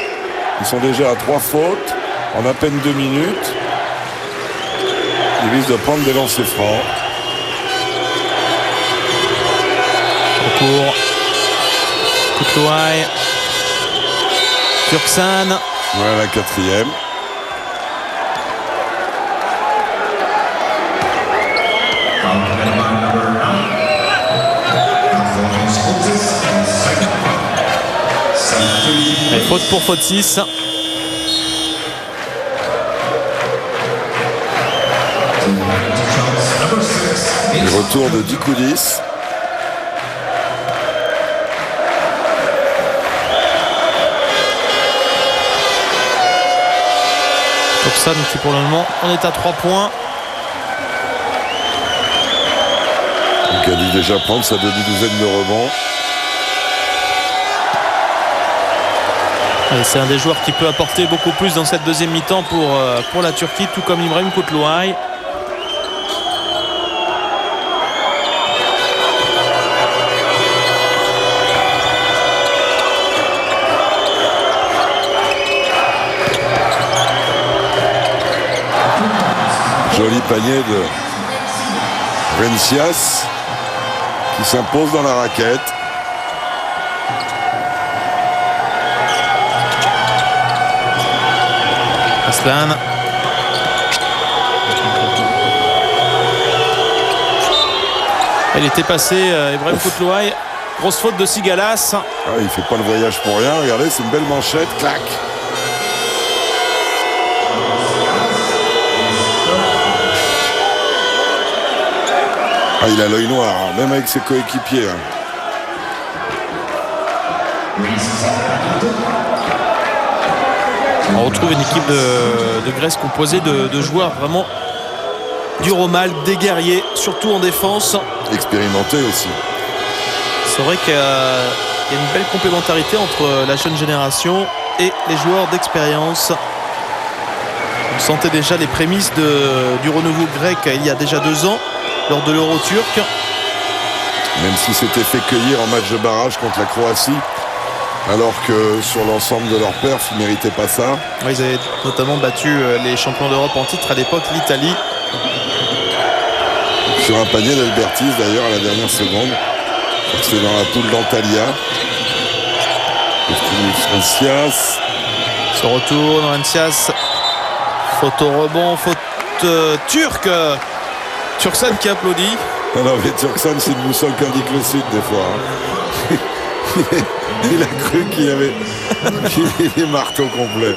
Ils sont déjà à 3 fautes en à peine 2 minutes. Ils risquent de prendre des lancers francs. Au cours. Koutklouaï. Kökçen. Voilà la 4e. Et faute pour faute 6. Le retour de Dikoudis. Kökçen qui pour le moment en est à 3 points. Il a dû déjà prendre sa demi-douzaine de rebonds. C'est un des joueurs qui peut apporter beaucoup plus dans cette deuxième mi-temps pour la Turquie, tout comme Ibrahim Koutklouaï. Joli panier de Rencias qui s'impose dans la raquette. Arslan. Elle était passée, Ibrahim Koutklouaï. Grosse faute de Sigalas. Ah, il fait pas le voyage pour rien. Regardez, c'est une belle manchette. Clac. Ah, il a l'œil noir, hein, même avec ses coéquipiers. Hein. On retrouve une équipe de Grèce composée de joueurs vraiment durs au mal, des guerriers, surtout en défense. Expérimenté aussi. C'est vrai qu'il y a une belle complémentarité entre la jeune génération et les joueurs d'expérience. On sentait déjà les prémices du renouveau grec il y a déjà 2 ans lors de l'Euro turc. Même si c'était fait cueillir en match de barrage contre la Croatie, alors que sur l'ensemble de leur perf, ils ne méritaient pas ça. Oui, ils avaient notamment battu les champions d'Europe en titre à l'époque, l'Italie. Sur un panier d'Albertis d'ailleurs à la dernière seconde. C'est dans la poule d'Antalya. Rencias se retourne, Rencias. Faute au rebond, faute turque. Turksan qui applaudit. Non, mais Turksan, c'est une boussole qu'indique le sud des fois. Hein. Il a cru qu'il avait les marteaux complets.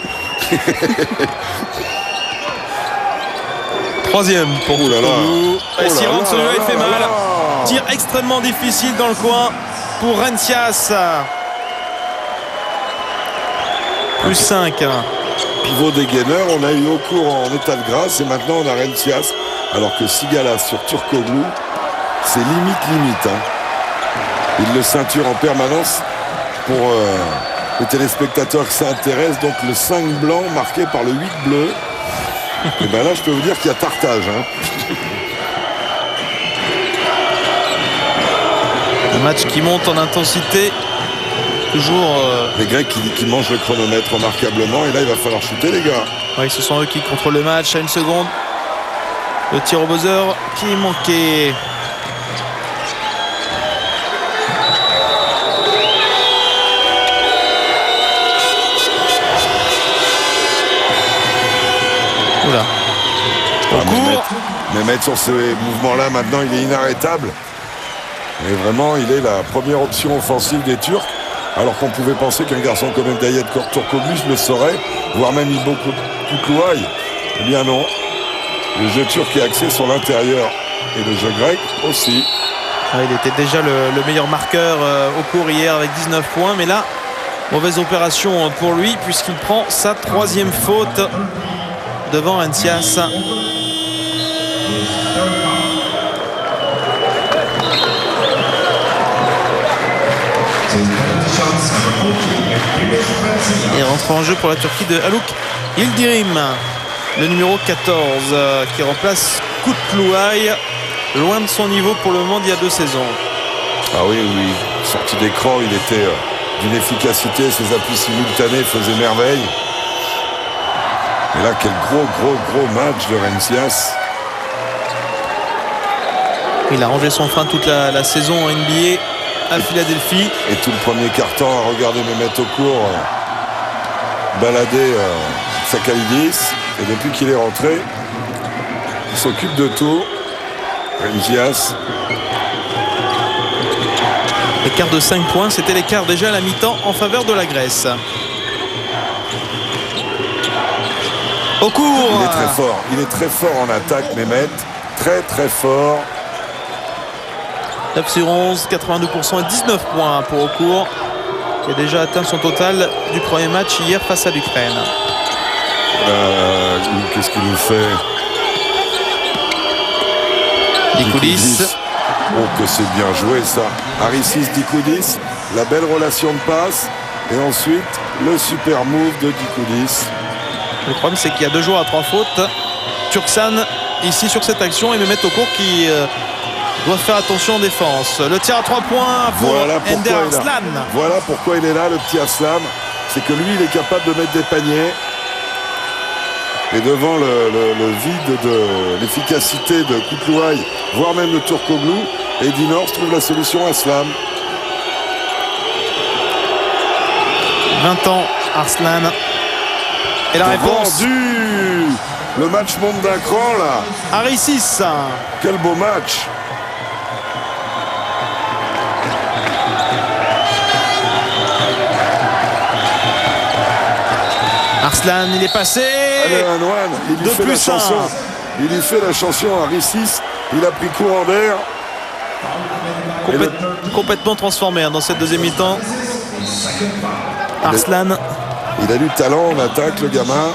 Troisième pour Toulouse. Et Siran, celui-là, il fait mal. Là. Tir extrêmement difficile dans le coin pour Rencias. Plus 5. Pivot des gaineurs, on a eu Okour en état de grâce et maintenant on a Rencias. Alors que Sigala sur Turkoglu, c'est limite. Hein. Il le ceinture en permanence pour les téléspectateurs qui s'intéressent. Donc le 5 blanc marqué par le 8 bleu. Et bien là, je peux vous dire qu'il y a tartage. Hein. Un match qui monte en intensité. Toujours. Les Grecs qui mangent le chronomètre remarquablement. Et là, il va falloir shooter, les gars. Oui, ce sont eux qui contrôlent le match à 1 seconde. Le tir au buzzer qui manquait. Oula. Au court. Mehmet sur ce mouvement-là, maintenant, il est inarrêtable. Et vraiment, il est la première option offensive des Turcs. Alors qu'on pouvait penser qu'un garçon comme Mdayet Turkoglu le saurait, voire même Ibo Kutluay. Eh bien non. Le jeu turc est axé sur l'intérieur et le jeu grec aussi. Ah, il était déjà le meilleur marqueur au cours hier avec 19 points. Mais là, mauvaise opération pour lui puisqu'il prend sa 3e faute devant Rencias. Et rentre en jeu pour la Turquie de Haluk Yildirim, le numéro 14 qui remplace Kutluay, loin de son niveau pour le moment d'il y a 2 saisons. Ah oui, sorti d'écran, il était d'une efficacité, ses appuis simultanés faisaient merveille. Et là, quel gros match de Rencias. Il a rangé son frein toute la saison en NBA à Philadelphie. Et tout le premier quart-temps à regarder Mehmet Okour balader Sakalidis. Et depuis qu'il est rentré, il s'occupe de tout. Rencias. L'écart de 5 points, c'était l'écart déjà à la mi-temps en faveur de la Grèce. Okour. Il est très fort en attaque, Mehmet. Très fort. 9 sur 11, 82% et 19 points pour Okour, qui a déjà atteint son total du premier match hier face à l'Ukraine. Qu'est-ce qu'il nous fait? Dikoudis. Oh, que c'est bien joué ça. Harissis Dikoudis, la belle relation de passe. Et ensuite, le super move de Dikoudis. Le problème, c'est qu'il y a 2 joueurs à 3 fautes. Turksan, ici sur cette action, et Mehmet Okour qui doit faire attention en défense. Le tir à 3 points pour Ender Arslan. Voilà pourquoi il est là, le petit Arslan. C'est que lui, il est capable de mettre des paniers. Et devant le vide de l'efficacité de Kutluay, voire même de Turkoglu, Eddy North trouve la solution à Arslan. 20 ans, Arslan. Et la réponse. Le match monte d'un cran là. Harissis. Quel beau match. Arslan, il est passé. Allez, Anouane, il lui fait la chanson. Il lui fait la chanson à Harissis. Il a pris courant d'air. Complètement transformé dans cette deuxième mi-temps. Arslan. Il a du talent en attaque, le gamin.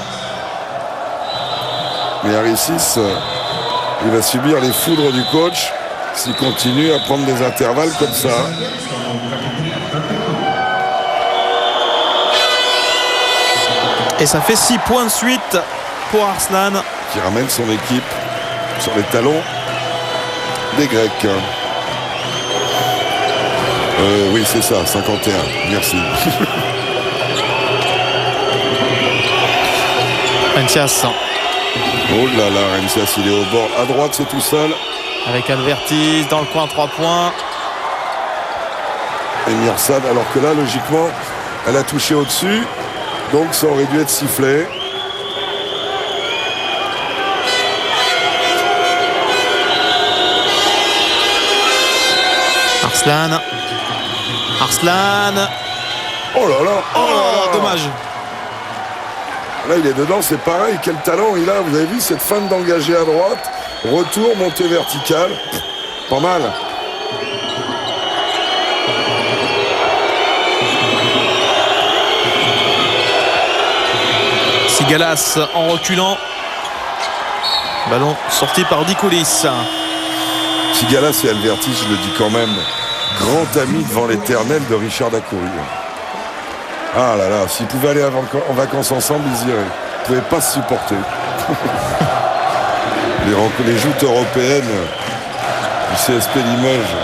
Mais Harissis, il va subir les foudres du coach s'il continue à prendre des intervalles comme ça. Et ça fait 6 points de suite pour Arslan. Qui ramène son équipe sur les talons des Grecs. Oui, c'est ça, 51. Merci. Rencias. Oh là là, Rencias, il est au bord. À droite, c'est tout seul. Avec Alvertis dans le coin, 3 points. Et Mirsad, alors que là, logiquement, elle a touché au-dessus. Donc, ça aurait dû être sifflé. Arslan. Oh là là. Oh, dommage. Là, il est dedans, c'est pareil. Quel talent il a. Vous avez vu cette feinte d'engager à droite. Retour, montée verticale. Pas mal. Sigalas en reculant. Ballon sorti par Dikoulis. Sigalas et Alvertis, je le dis quand même, grand ami devant l'éternel de Richard Dacoury. Ah là là, s'ils pouvaient aller en vacances ensemble, ils iraient. Ils ne pouvaient pas se supporter. Les joutes européennes du CSP Limoges,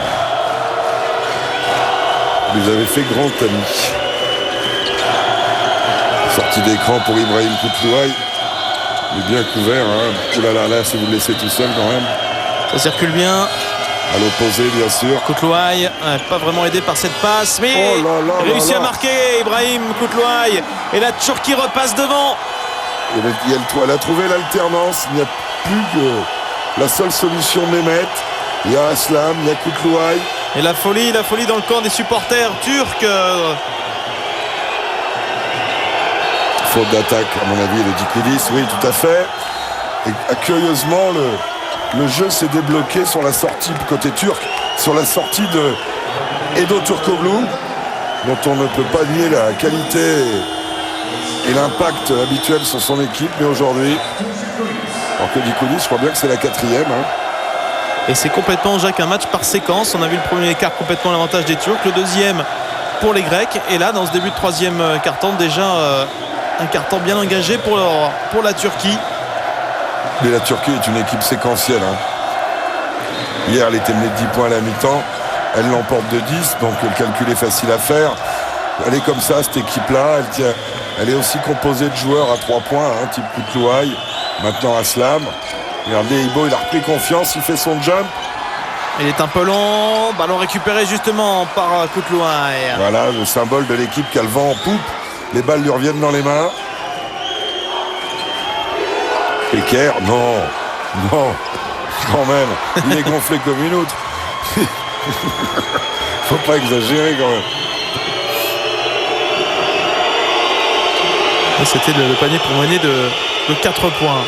vous avez fait grand ami. Sortie d'écran pour Ibrahim Koutlouaï. Il est bien couvert. Hein. Ouh là là, là, si vous le laissez tout seul quand même. Ça circule bien. À l'opposé, bien sûr. Koutlouaï, pas vraiment aidé par cette passe, mais oh là là réussit là à marquer Ibrahim Koutlouaï. Et la Turquie repasse devant. Elle a trouvé l'alternance. Il n'y a plus que la seule solution Mehmet. Il y a Aslam, il y a Koutlouaï. Et la folie dans le camp des supporters turcs. Faute d'attaque, à mon avis, le Dikoulis, oui, tout à fait. Et curieusement, le jeu s'est débloqué sur la sortie côté turc, sur la sortie de Edo Turkoglu, dont on ne peut pas nier la qualité et l'impact habituel sur son équipe, mais aujourd'hui, alors que Dikoulis, je crois bien que c'est la 4e. Hein. Et c'est complètement, Jacques, un match par séquence. On a vu le premier quart complètement l'avantage des Turcs, le deuxième pour les Grecs. Et là, dans ce début de troisième quart-temps, déjà un quart-temps bien engagé pour la Turquie. Mais la Turquie est une équipe séquentielle. Hein. Hier, elle était menée de 10 points à la mi-temps. Elle l'emporte de 10, donc le calcul est facile à faire. Elle est comme ça, cette équipe-là. Elle est aussi composée de joueurs à 3 points, hein, type Koutlouaï, maintenant Aslam. Regardez, Ibo, il a repris confiance, il fait son jump. Il est un peu long, ballon récupéré justement par Koutlouaï. Voilà, le symbole de l'équipe qui a le vent en poupe. Les balles lui reviennent dans les mains. Pecker, non, quand même, il est gonflé comme une outre. Faut pas exagérer quand même. Et c'était le panier pour mener de 4 points.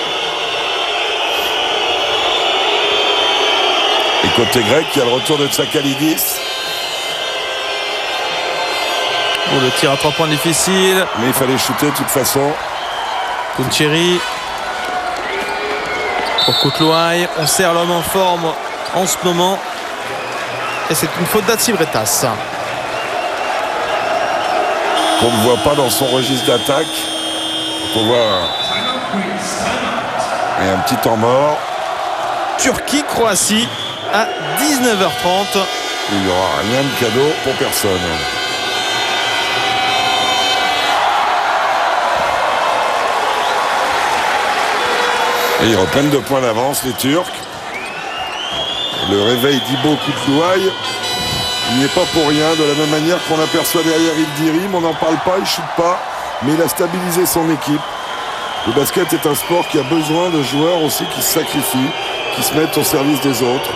Et côté grec, il y a le retour de Tsakalidis. Oh, le tir à 3 points difficile. Mais il fallait shooter de toute façon. Kouncheri. Pour Koutlouaï, on serre l'homme en forme en ce moment. Et c'est une faute d'Atsibretas. Qu'on ne voit pas dans son registre d'attaque. On voit et un petit temps mort. Turquie-Croatie à 19h30. Il n'y aura rien de cadeau pour personne. Et ils reprennent 2 points d'avance, les Turcs. Le réveil d'Ibo Koutlouaï, il n'y est pas pour rien. De la même manière qu'on aperçoit derrière Ildirim, on n'en parle pas, il ne chute pas, mais il a stabilisé son équipe. Le basket est un sport qui a besoin de joueurs aussi qui se sacrifient, qui se mettent au service des autres.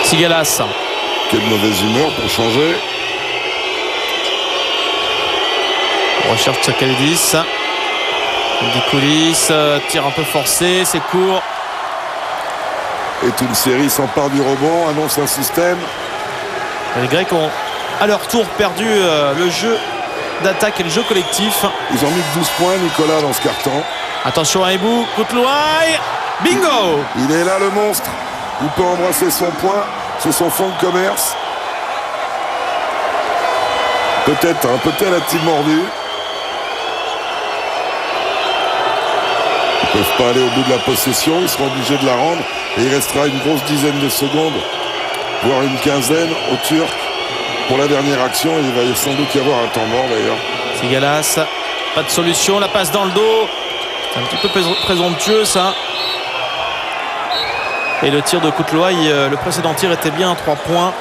Sigalas. Quelle mauvaise humeur pour changer. On recherche Tsakalidis. Dikoulis, tir un peu forcé, c'est court. Et une série s'empare du rebond, annonce un système. Les Grecs ont à leur tour perdu le jeu d'attaque et le jeu collectif. Ils ont mis 12 points, Nicolas, dans ce carton. Attention à Ebou, Koutlouaï, bingo! Il est là, le monstre. Il peut embrasser son point, c'est son fonds de commerce. Peut-être a-t-il mordu. Ils ne peuvent pas aller au bout de la possession, ils seront obligés de la rendre et il restera une grosse dizaine de secondes, voire une quinzaine aux Turcs pour la dernière action. Il va sans doute y avoir un temps mort d'ailleurs. Sigalas, pas de solution, la passe dans le dos, c'est un petit peu présomptueux ça. Et le tir de Koutlouaï, le précédent tir était bien à 3 points,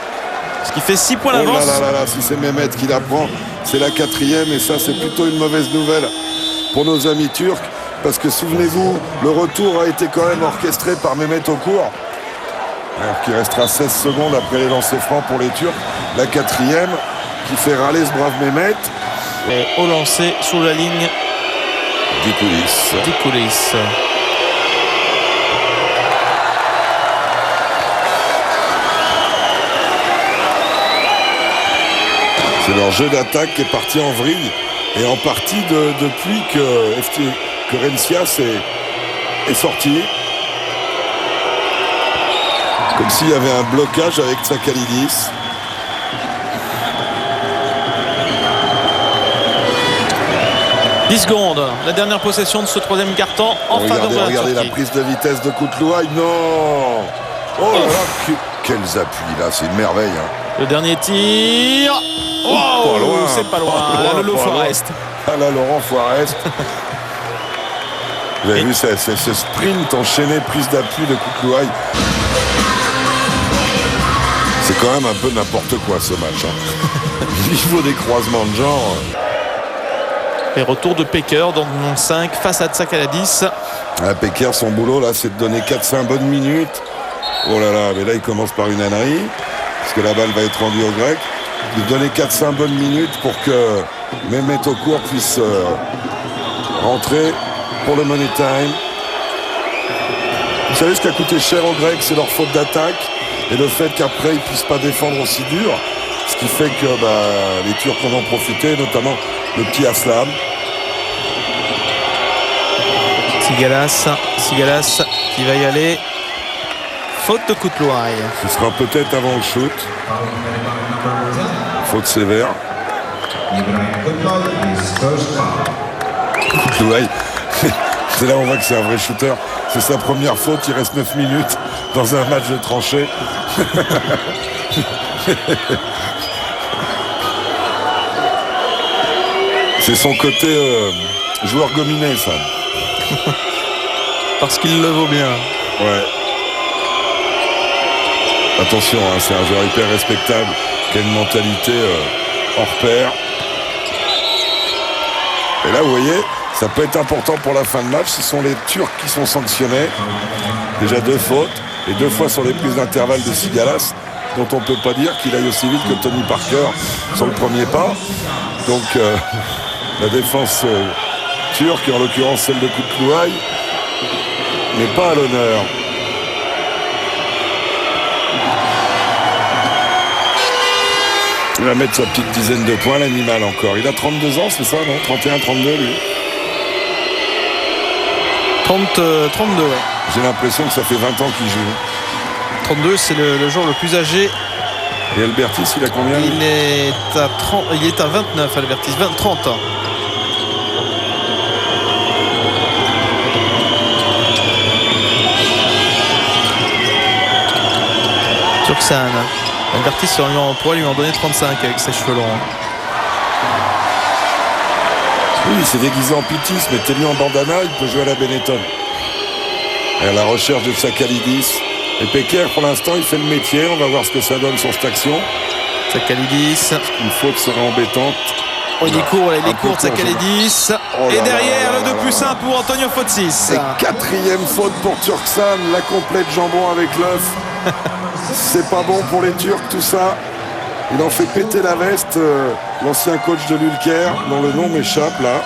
ce qui fait 6 points d'avance. Oh là là, si c'est Mehmet qui la prend, c'est la 4e et ça c'est plutôt une mauvaise nouvelle pour nos amis turcs. Parce que souvenez-vous, le retour a été quand même orchestré par Mehmet Okur. Alors qu'il restera 16 secondes après les lancers francs pour les Turcs. La 4e qui fait râler ce brave Mehmet. Et au lancer sous la ligne Dikoulis. C'est leur jeu d'attaque qui est parti en vrille. Et en partie depuis que Rencias est sorti. Comme s'il y avait un blocage avec Tsakalidis. « 10 secondes, la dernière possession de ce troisième quart-temps en faveur de la Regardez Turquie. La prise de vitesse de Koutlouaï. Non. Oh là là, quels appuis là, c'est une merveille. Hein. Le dernier tir. Oh, c'est pas loin. La Lolo Forest. Ah là, Laurent Forest. Vous avez vu ce sprint enchaîné, prise d'appui de Koutlouaï. C'est quand même un peu n'importe quoi ce match. Hein. Niveau des croisements de genre. Et retour de Peker dans le 5 face à Tsakalidis. Peker, son boulot là, c'est de donner 4-5 bonnes minutes. Oh là là, mais là il commence par une ânerie. Parce que la balle va être rendue au Grec. De donner 4-5 bonnes minutes pour que Mehmet Okur puisse rentrer pour le money time. Vous savez ce qui a coûté cher aux Grecs, c'est leur faute d'attaque et le fait qu'après ils ne puissent pas défendre aussi dur. Ce qui fait que les Turcs en ont profité, notamment le petit Aslam. Sigalas qui va y aller. Faute de Koutlouaï. Ce sera peut-être avant le shoot. Faute sévère. Koutlouaï, c'est là où on voit que c'est un vrai shooter. C'est sa première faute, il reste 9 minutes dans un match de tranchée. C'est son côté joueur gominé, ça. Parce qu'il le vaut bien. Ouais. Attention, hein, c'est un joueur hyper respectable qui a une mentalité hors pair. Et là, vous voyez, ça peut être important pour la fin de match. Ce sont les Turcs qui sont sanctionnés. Déjà 2 fautes et 2 fois sur les prises d'intervalle de Sigalas, dont on ne peut pas dire qu'il aille aussi vite que Tony Parker sur le premier pas. Donc la défense turque, en l'occurrence celle de Koutlouaï, n'est pas à l'honneur. Il va mettre sa petite dizaine de points, l'animal encore. Il a 32 ans, c'est ça, non? 31, 32, lui. 32, ouais. J'ai l'impression que ça fait 20 ans qu'il joue. 32, c'est le joueur le plus âgé. Et Albertis, il a combien? Il est à 29, Albertis, 30 ans. Turksan. Albertis pourrait lui en donner 35 avec ses cheveux longs. Oui, il s'est déguisé en Pitis, mais t'es mis en bandana, il peut jouer à la Benetton. Et à la recherche de Tsakalidis. Et Peker, pour l'instant, il fait le métier. On va voir ce que ça donne sur cette action. Tsakalidis. Une faute serait embêtante. Oh, il est court, Tsakalidis. Oh et derrière, le 2+1 pour Antonio Fotsis. Et 4e faute pour Turksan, la complète jambon avec l'œuf. C'est pas bon pour les Turcs, tout ça. Il en fait péter la veste, l'ancien coach de l'Ulker, dont le nom m'échappe là.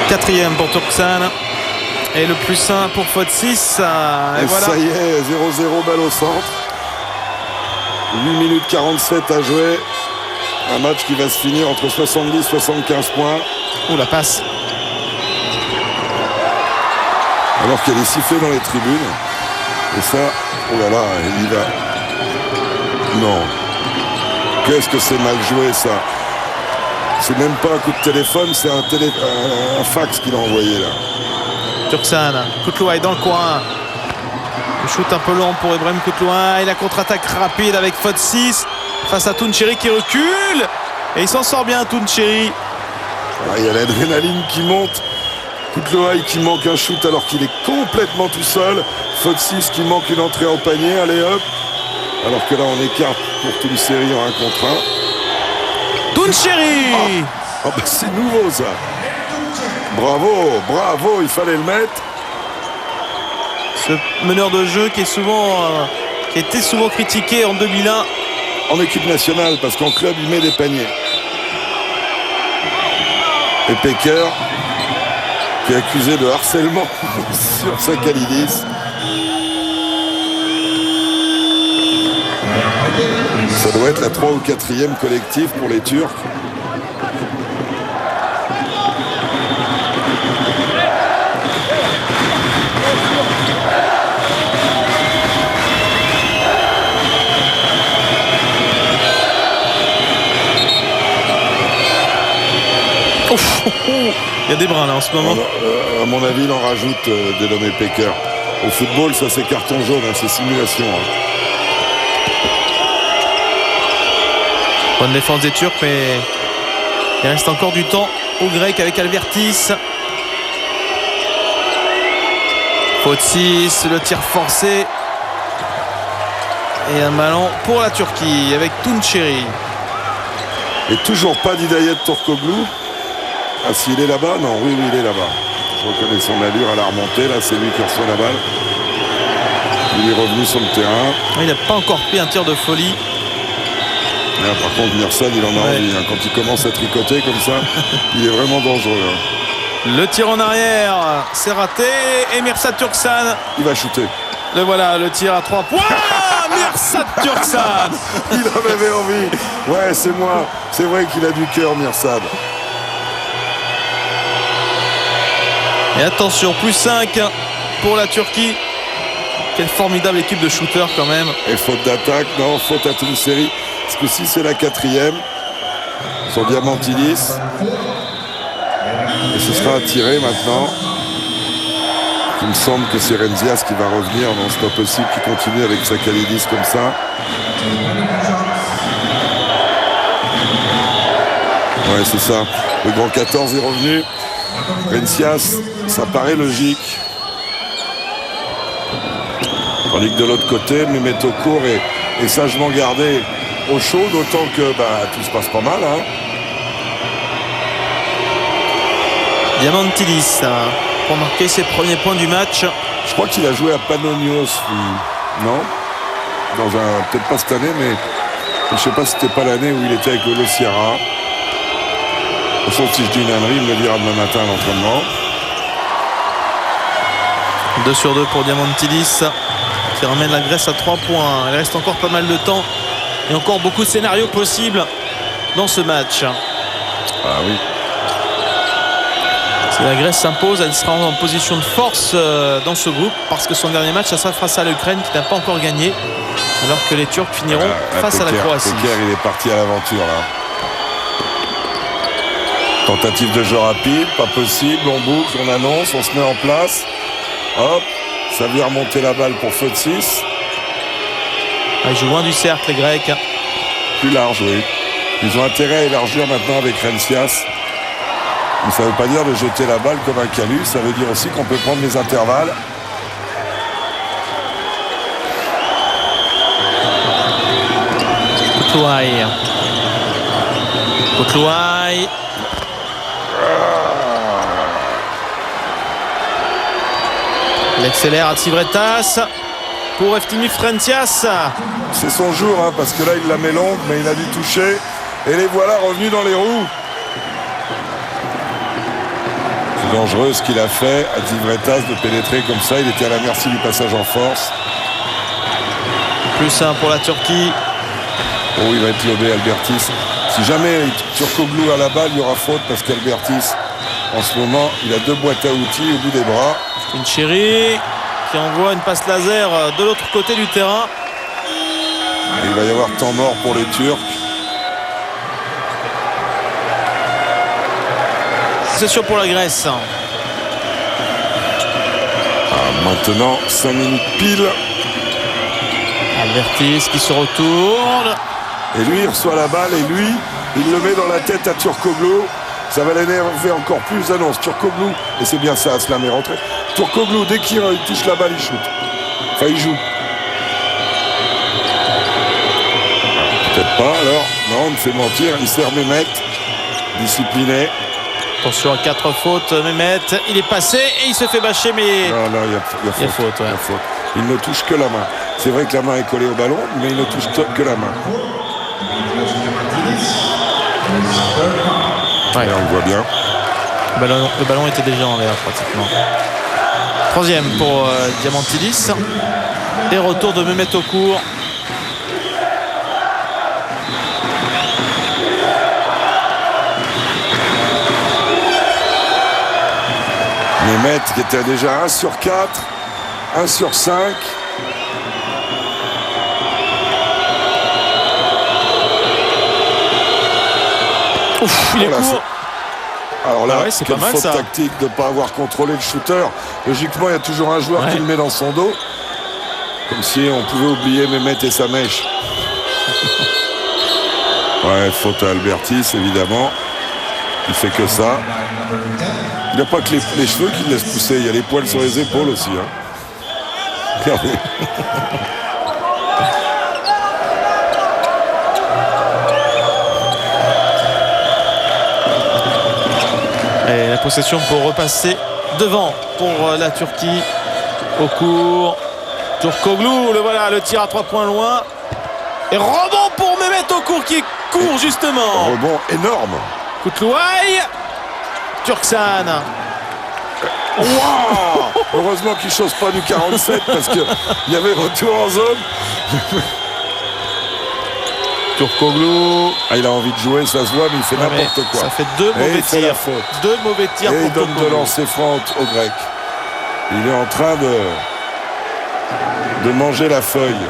Quatrième pour Turksan. Et le +1 pour Fotsis. Et voilà. Ça y est, 0-0, balle au centre. 8 minutes 47 à jouer. Un match qui va se finir entre 70 et 75 points. Oh, la passe. Alors qu'il y a des sifflets dans les tribunes. Et ça, oh là là, il va... Non. Qu'est-ce que c'est mal joué, ça. C'est même pas un coup de téléphone, c'est un fax qu'il a envoyé là. Turksan, Koutlouaï dans le coin. Le shoot un peu long pour Ibrahim Koutlouaï. La contre-attaque rapide avec Fotsis face à Touncheri qui recule. Et il s'en sort bien, Touncheri. Il y a l'adrénaline qui monte. Koutlouaï qui manque un shoot alors qu'il est complètement tout seul. Fotsis qui manque une entrée en panier. Allez hop. Alors que là on écarte pour Touncheri en 1 contre 1. Touncheri c'est nouveau ça. Bravo, il fallait le mettre. Ce meneur de jeu qui a été souvent critiqué en 2001 en équipe nationale parce qu'en club il met des paniers. Et Pecker qui est accusé de harcèlement sur Sakalidis. Ça doit être la 3 ou 4e collective pour les Turcs. Il y a des brins là en ce moment. À mon avis, il en rajoute Delhomme Pecker. Au football, ça c'est carton jaune, hein, c'est simulation. Bonne défense des Turcs, mais il reste encore du temps aux Grecs avec Albertis. Fotsis, le tir forcé. Et un ballon pour la Turquie avec Touncheri. Et toujours pas d'Hidayet Turkoglu. Ah, s'il est là-bas? Non, oui, il est là-bas. Je reconnais son allure à la remontée. Là, c'est lui qui reçoit la balle. Il est revenu sur le terrain. Il n'a pas encore pris un tir de folie. Là, par contre, Mirsad, il en a envie. Hein. Quand il commence à tricoter comme ça, il est vraiment dangereux. Hein. Le tir en arrière, c'est raté. Et Mirsad Turksan. Il va shooter. Le voilà, le tir à 3 points. Mirsad Turksan. Il en avait envie. Ouais, c'est moi. C'est vrai qu'il a du cœur, Mirsad. Et attention, plus 5 pour la Turquie. Quelle formidable équipe de shooters quand même. Et faute d'attaque, non, faute à Touncheri. Parce que si c'est la 4e sur Diamantidis. Et ce sera attiré maintenant. Il me semble que c'est Renzias qui va revenir. Non, c'est pas possible qu'il continue avec Sakalidis comme ça. Ouais, c'est ça. Le grand 14 est revenu. Renzias, ça paraît logique. Tandis que de l'autre côté, Mehmet Okur est sagement gardé au chaud, d'autant que tout se passe pas mal. Hein. Diamantidis pour marquer ses premiers points du match. Je crois qu'il a joué à Panionios, non? Peut-être pas cette année, mais je sais pas si c'était pas l'année où il était avec le Sierra. De toute façon, si je dis une ânerie, il me le dira demain matin à l'entraînement. 2 sur 2 pour Diamantidis qui ramène la Grèce à 3 points. Il reste encore pas mal de temps et encore beaucoup de scénarios possibles dans ce match. Ah oui. Si la Grèce s'impose, elle sera en position de force dans ce groupe parce que son dernier match, ça sera face à l'Ukraine qui n'a pas encore gagné, alors que les Turcs finiront face à la Croatie. Pecker, il est parti à l'aventure là. Tentative de jeu rapide, pas possible, on boucle, on annonce, on se met en place. Hop, ça vient remonter la balle pour Fotsis. Ils jouent loin du cercle, les Grecs. Plus large, oui. Ils ont intérêt à élargir maintenant avec Renzias. Mais ça ne veut pas dire de jeter la balle comme un calus, ça veut dire aussi qu'on peut prendre les intervalles. Koutlouaï. Il accélère à Tsivretas pour Eftimi Frentias. C'est son jour, hein, parce que là il la met longue, mais il a dû toucher. Et les voilà revenus dans les roues. C'est dangereux ce qu'il a fait à Tsivretas de pénétrer comme ça. Il était à la merci du passage en force. Plus 1 pour la Turquie. Oh, il va être lobé, Albertis. Si jamais Turkoglu a la balle, il y aura faute parce qu'Albertis, en ce moment, il a 2 boîtes à outils au bout des bras. Touncheri qui envoie une passe laser de l'autre côté du terrain. Et il va y avoir temps mort pour les Turcs. possession pour la Grèce. Maintenant 5 minutes pile. Albertis qui se retourne. Et lui, il reçoit la balle et lui, il le met dans la tête à Turkoglu. Ça va l'énerver encore plus. Annonce Turkoglu. Et c'est bien ça, Aslam est rentré. Turkoglu, dès qu'il touche la balle, il shoot. Enfin, il joue. Peut-être pas, alors. Non, on me fait mentir. Il sert Mehmet. Discipliné. Attention à 4 fautes. Mehmet, il est passé et il se fait bâcher, mais... Non, il y a faute. Ouais. Il y a faute. Il ne touche que la main. C'est vrai que la main est collée au ballon, mais il ne touche que la main. Ouais. Et on le voit bien. Le ballon était déjà en l'air pratiquement. Troisième pour Diamantidis. Et retour de Mehmet Okur. Mehmet qui était déjà 1 sur 4, 1 sur 5. Ouf, il est court. Alors là, c'est quelle pas mal, faute ça. tactique de ne pas avoir contrôlé le shooter. Logiquement, il y a toujours un joueur qui le met dans son dos. Comme si on pouvait oublier Mehmet et sa mèche. Ouais, faute à Albertis, évidemment. Il fait que ça. Il n'y a pas que les cheveux qui le laissent pousser. Il y a les poils sur les épaules aussi. Regardez. Et la possession pour repasser devant pour la Turquie. Okur. Turkoglu, le voilà, le tir à 3 points loin. Et rebond pour Mehmet Okur qui court justement. Rebond énorme. Kutlouaï. Turksan. Wow. Heureusement qu'il ne chose pas du 47 parce qu'il y avait retour en zone. Turkoglu. Il a envie de jouer, ça se voit, mais il fait n'importe quoi. Ça fait 2 mauvais tirs. 2 mauvais tirs et pour il donne Turkoglu. de lancer franc au Grec. Il est en train de manger la feuille.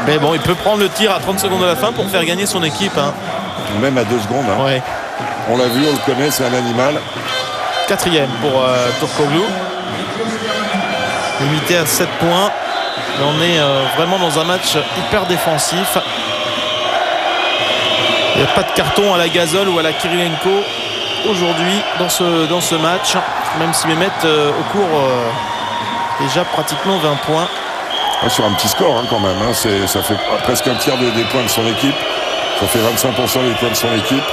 Mais bon, il peut prendre le tir à 30 secondes de la fin pour faire gagner son équipe. Même à 2 secondes. Ouais. On l'a vu, on le connaît, c'est un animal. 4e pour Turkoglu. Limité à 7 points. Mais on est vraiment dans un match hyper défensif. Il n'y a pas de carton à la Gasol ou à la Kirilenko aujourd'hui dans ce match. Même si Mehmet Okur déjà pratiquement 20 points. Sur un petit score quand même. Ça fait presque un tiers des points de son équipe. Ça fait 25% des points de son équipe.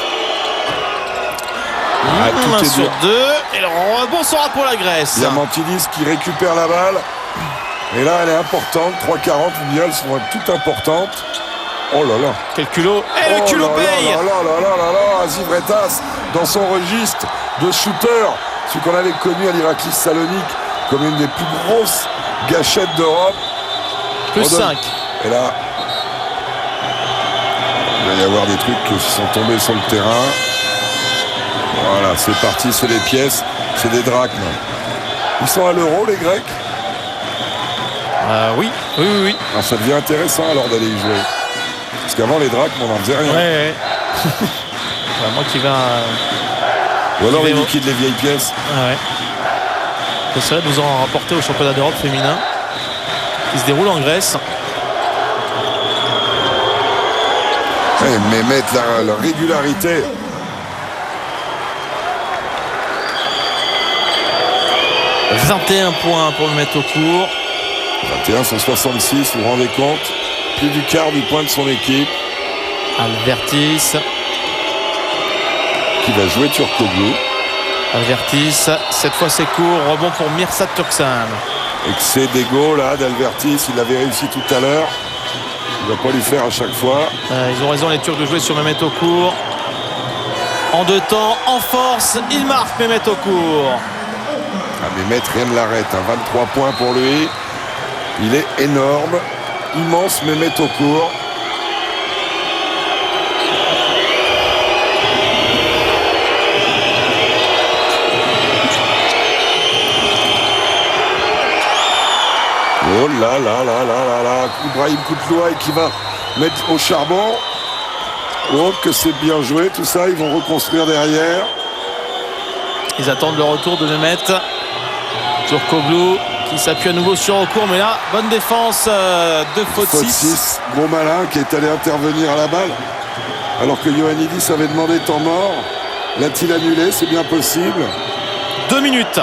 Tout est sur 2. Et le rebond sera pour la Grèce. Diamantidis qui récupère la balle. Et là, elle est importante. 3,40. Elles sont toutes importantes. Oh là là. Quel culot. Et le culot paye. Azivretas dans son registre de shooter. Celui qu'on avait connu à l'Iraklis Salonique comme une des plus grosses gâchettes d'Europe. Plus 5. Et là, il va y avoir des trucs qui sont tombés sur le terrain. Voilà, c'est parti, c'est les pièces, c'est des drachmes. Ils sont à l'euro, les Grecs? Oui. Alors, ça devient intéressant alors d'aller y jouer. Parce qu'avant, les drachmes, on n'en faisait rien. Ouais. Moi qui va... Ou alors, ils liquident les vieilles pièces. Ouais. J'essaierai de vous en rapporter au championnat d'Europe féminin qui se déroule en Grèce. Mais mettre la régularité. « 21 points pour le mettre au cours. 21 sur 66, vous vous rendez compte? Plus du quart du point de son équipe. Albertis. Qui va jouer Turkoglu. Albertis, cette fois c'est court, rebond pour Mirsad Turksan. Excès d'ego là d'Albertis, il l'avait réussi tout à l'heure. Il ne va pas lui faire à chaque fois. Ils ont raison les Turcs de jouer sur Mehmet Okur. En 2 temps, en force, il marque Mehmet Okur. Mehmet, rien ne l'arrête, 23 points pour lui. Il est énorme, immense Mehmet Okur. Oh là là là là là là. Ibrahim Kutlouaï qui va mettre au charbon. Oh que c'est bien joué tout ça. Ils vont reconstruire derrière. Ils attendent le retour de Mehmet. Turkoglu qui s'appuie à nouveau sur recours, mais là, bonne défense de faute 6. Gros malin qui est allé intervenir à la balle, alors que Ioannidis avait demandé temps mort. L'a-t-il annulé? C'est bien possible. 2 minutes.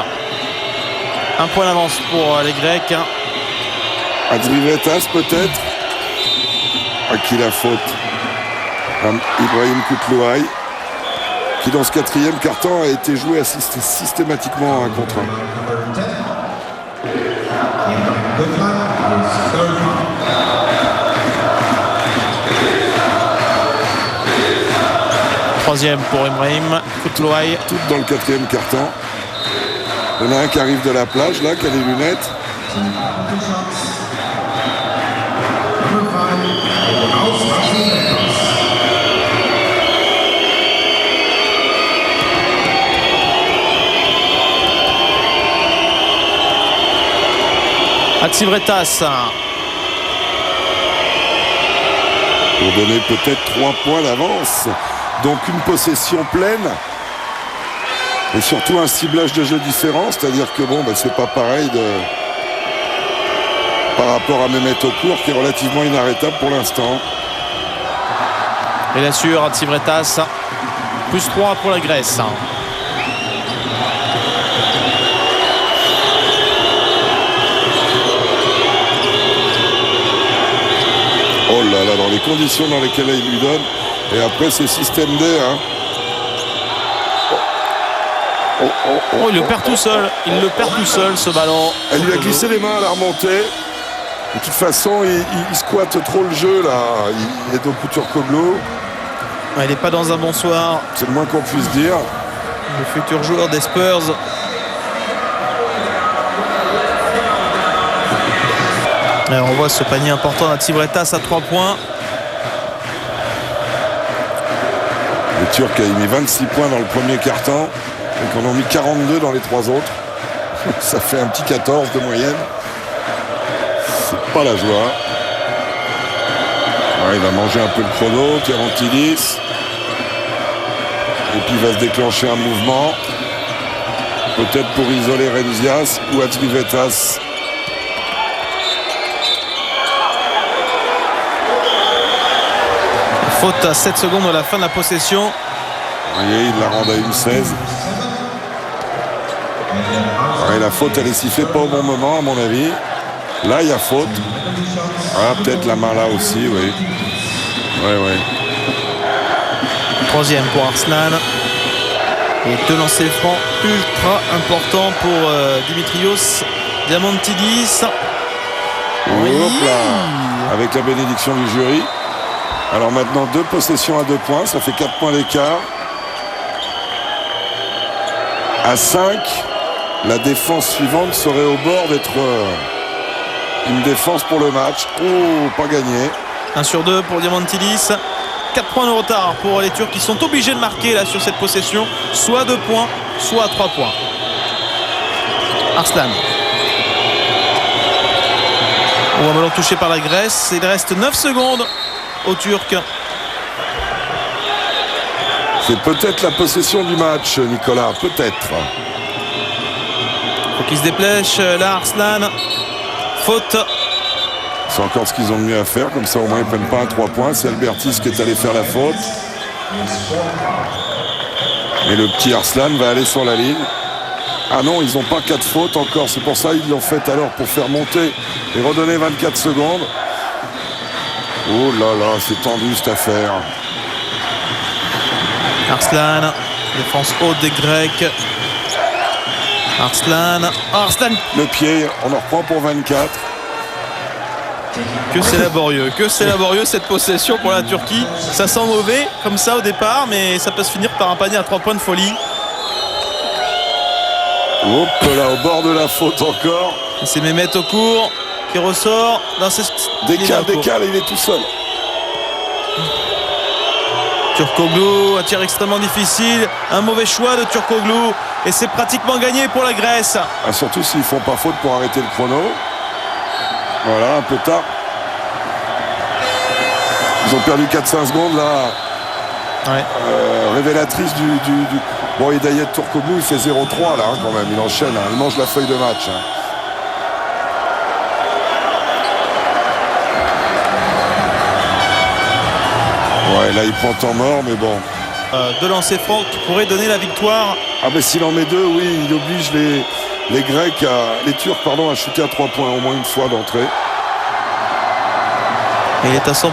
Un point d'avance pour les Grecs. Adrivetas peut-être. À qui la faute? Ibrahim Koutlouaï, qui dans ce 4e quart-temps a été joué systématiquement 1 contre 1. Troisième pour Ibrahim Koutlouaï. Tout dans le 4e quart-temps. Il y en a un qui arrive de la plage là, qui a les lunettes. Atsivretas pour donner peut-être 3 points d'avance. Donc une possession pleine et surtout un ciblage de jeu différent, c'est-à-dire que bon, c'est pas pareil par rapport à Mehmet Okur qui est relativement inarrêtable pour l'instant. Et là sur Atsivretas, plus 3 pour la Grèce. Oh là là, dans les conditions dans lesquelles il lui donne. Et après, c'est système D. Il le perd tout seul. Il le perd tout seul, ce ballon. Elle lui a glissé les mains à la remontée. De toute façon, il squatte trop le jeu, là. Il est au coup Turkoglu. Il n'est pas dans un bon soir. C'est le moins qu'on puisse dire. Le futur joueur des Spurs. Alors on voit ce panier important d'Atsivretas à 3 points. Le Turc a mis 26 points dans le premier quart-temps. Donc on en a mis 42 dans les 3 autres. Ça fait un petit 14 de moyenne. C'est pas la joie. Ouais, il va manger un peu le chrono, Tiarantidis. Et puis il va se déclencher un mouvement. Peut-être pour isoler Renzias ou Atsivretas. Faute à 7 secondes de la fin de la possession. Vous voyez, il la rend à 1,16. Ouais, la faute, elle est sifflée pas au bon moment, à mon avis. Là, il y a faute. Ah, peut-être la main là aussi, oui. Ouais. Troisième pour Arslan. Et 2 lancers francs ultra importants pour Dimitrios Diamantidis. Oui. Hop là. Avec la bénédiction du jury. Alors maintenant 2 possessions à 2 points, ça fait 4 points d'écart. À 5, la défense suivante serait au bord d'être une défense pour le match. Oh, pas gagné. 1 sur 2 pour Diamantidis. 4 points de retard pour les Turcs qui sont obligés de marquer là sur cette possession. Soit 2 points, soit 3 points. Arslan. Un ballon touché par la Grèce. Il reste 9 secondes aux Turcs. C'est peut-être la possession du match, Nicolas, peut-être. Faut qu'il se dépêche là, Arslan. Faute. C'est encore ce qu'ils ont de mieux à faire, comme ça au moins ils prennent pas un 3 points. C'est Albertis qui est allé faire la faute. Et le petit Arslan va aller sur la ligne. Ah non, ils n'ont pas 4 fautes encore, c'est pour ça qu'ils l'ont fait alors pour faire monter et redonner 24 secondes. Oh là là, c'est tendu cette affaire. Arslan, défense haute des Grecs. Arslan. Le pied, on en reprend pour 24. Que c'est laborieux cette possession pour la Turquie. Ça sent mauvais comme ça au départ, mais ça peut se finir par un panier à 3 points de folie. Hop là, au bord de la faute encore. C'est Mehmet Okur qui ressort. Décale, il est tout seul. Turkoglu, un tir extrêmement difficile. Un mauvais choix de Turkoglu. Et c'est pratiquement gagné pour la Grèce. Ah, surtout s'ils font pas faute pour arrêter le chrono. Voilà, un peu tard. Ils ont perdu 4-5 secondes là. Ouais. Révélatrice du... Bon, Hidayet Turkoglu, il fait 0-3 là quand même, il enchaîne, il mange la feuille de match. Ouais, là il prend temps mort, mais bon. De lancer franc qui pourrait donner la victoire. Ah ben s'il en met 2, oui, il oblige les Grecs, les Turcs à shooter à 3 points au moins une fois d'entrée. Et il est à 100%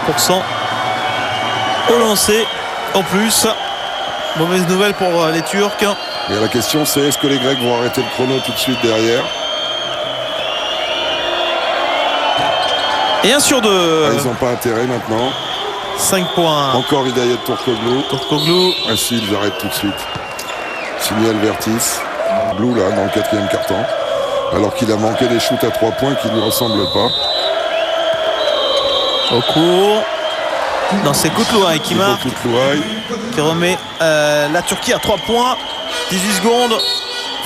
au lancer. En plus, mauvaise nouvelle pour les Turcs. Et la question c'est est-ce que les Grecs vont arrêter le chrono tout de suite derrière? Et 1 sur 2. Ils n'ont pas intérêt maintenant. 5 points. Encore Hidayet Turkoglu. Ah si, ils arrêtent tout de suite. Signé Alvertis. Blue là dans le 4e quart-temps. Alors qu'il a manqué des shoots à 3 points qui ne lui ressemblent pas. Au cours. Dans ses Koutlouaï qui marque. Qui remet la Turquie à 3 points. 18 secondes.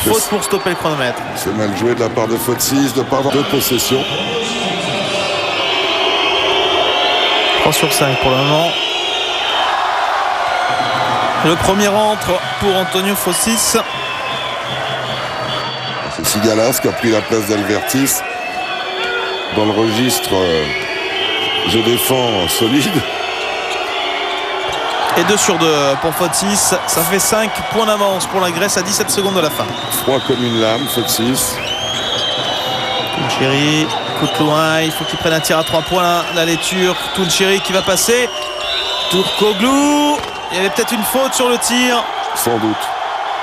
Faute pour stopper le chronomètre. C'est mal joué de la part de Fotsis de ne pas avoir de possession. 3 sur 5 pour le moment. Le premier rentre pour Antonio Fossis. C'est Sigalas qui a pris la place d'Alvertis dans le registre je défends solide. Et 2 sur 2 pour Fotsis. Ça fait 5 points d'avance pour la Grèce à 17 secondes de la fin. Froid comme une lame, Fotsis. Touncheri, Koutlouaï, il faut qu'il prenne un tir à 3 points là les Turcs. Touncheri qui va passer. Turkoglu. Il y avait peut-être une faute sur le tir. Sans doute.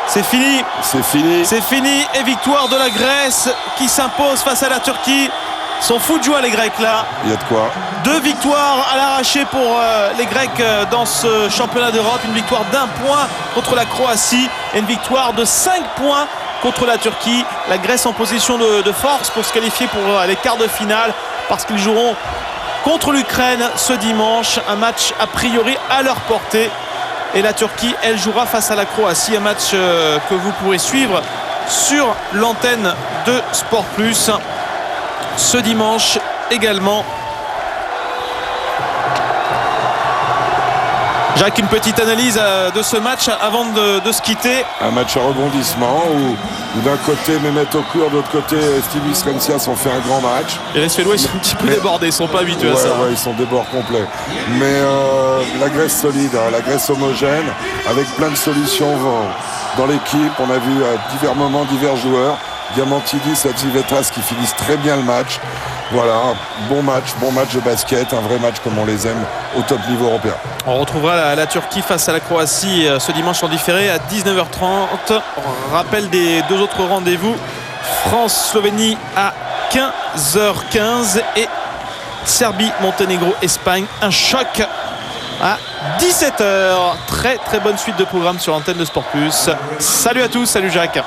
C'est fini. C'est fini. C'est fini. Et victoire de la Grèce qui s'impose face à la Turquie. Sont fous de joie les Grecs là. Il y a de quoi. 2 victoires à l'arraché pour les Grecs dans ce championnat d'Europe. Une victoire d'1 point contre la Croatie et une victoire de 5 points contre la Turquie. La Grèce en position de force pour se qualifier pour les quarts de finale parce qu'ils joueront contre l'Ukraine ce dimanche. Un match a priori à leur portée. Et la Turquie, elle jouera face à la Croatie. Un match que vous pourrez suivre sur l'antenne de Sport Plus ce dimanche également. Jacques, une petite analyse de ce match avant de se quitter. Un match à rebondissement où d'un côté Mehmet Okur, de l'autre côté Stevie Srensias ont fait un grand match. Et les Suédois ils sont un petit peu débordés, ils sont pas habitués à ça. Ouais, ils sont débordés complets. Mais la Grèce solide, la Grèce homogène, avec plein de solutions dans l'équipe. On a vu à divers moments divers joueurs. Diamantidis, Atsivetras qui finissent très bien le match. Voilà, bon match de basket, un vrai match comme on les aime au top niveau européen. On retrouvera la Turquie face à la Croatie ce dimanche en différé à 19h30. On rappelle des 2 autres rendez-vous. France-Slovénie à 15h15 et Serbie-Monténégro-Espagne. Un choc à 17h. Très très bonne suite de programme sur l'antenne de Sport Plus. Salut à tous, salut Jacques.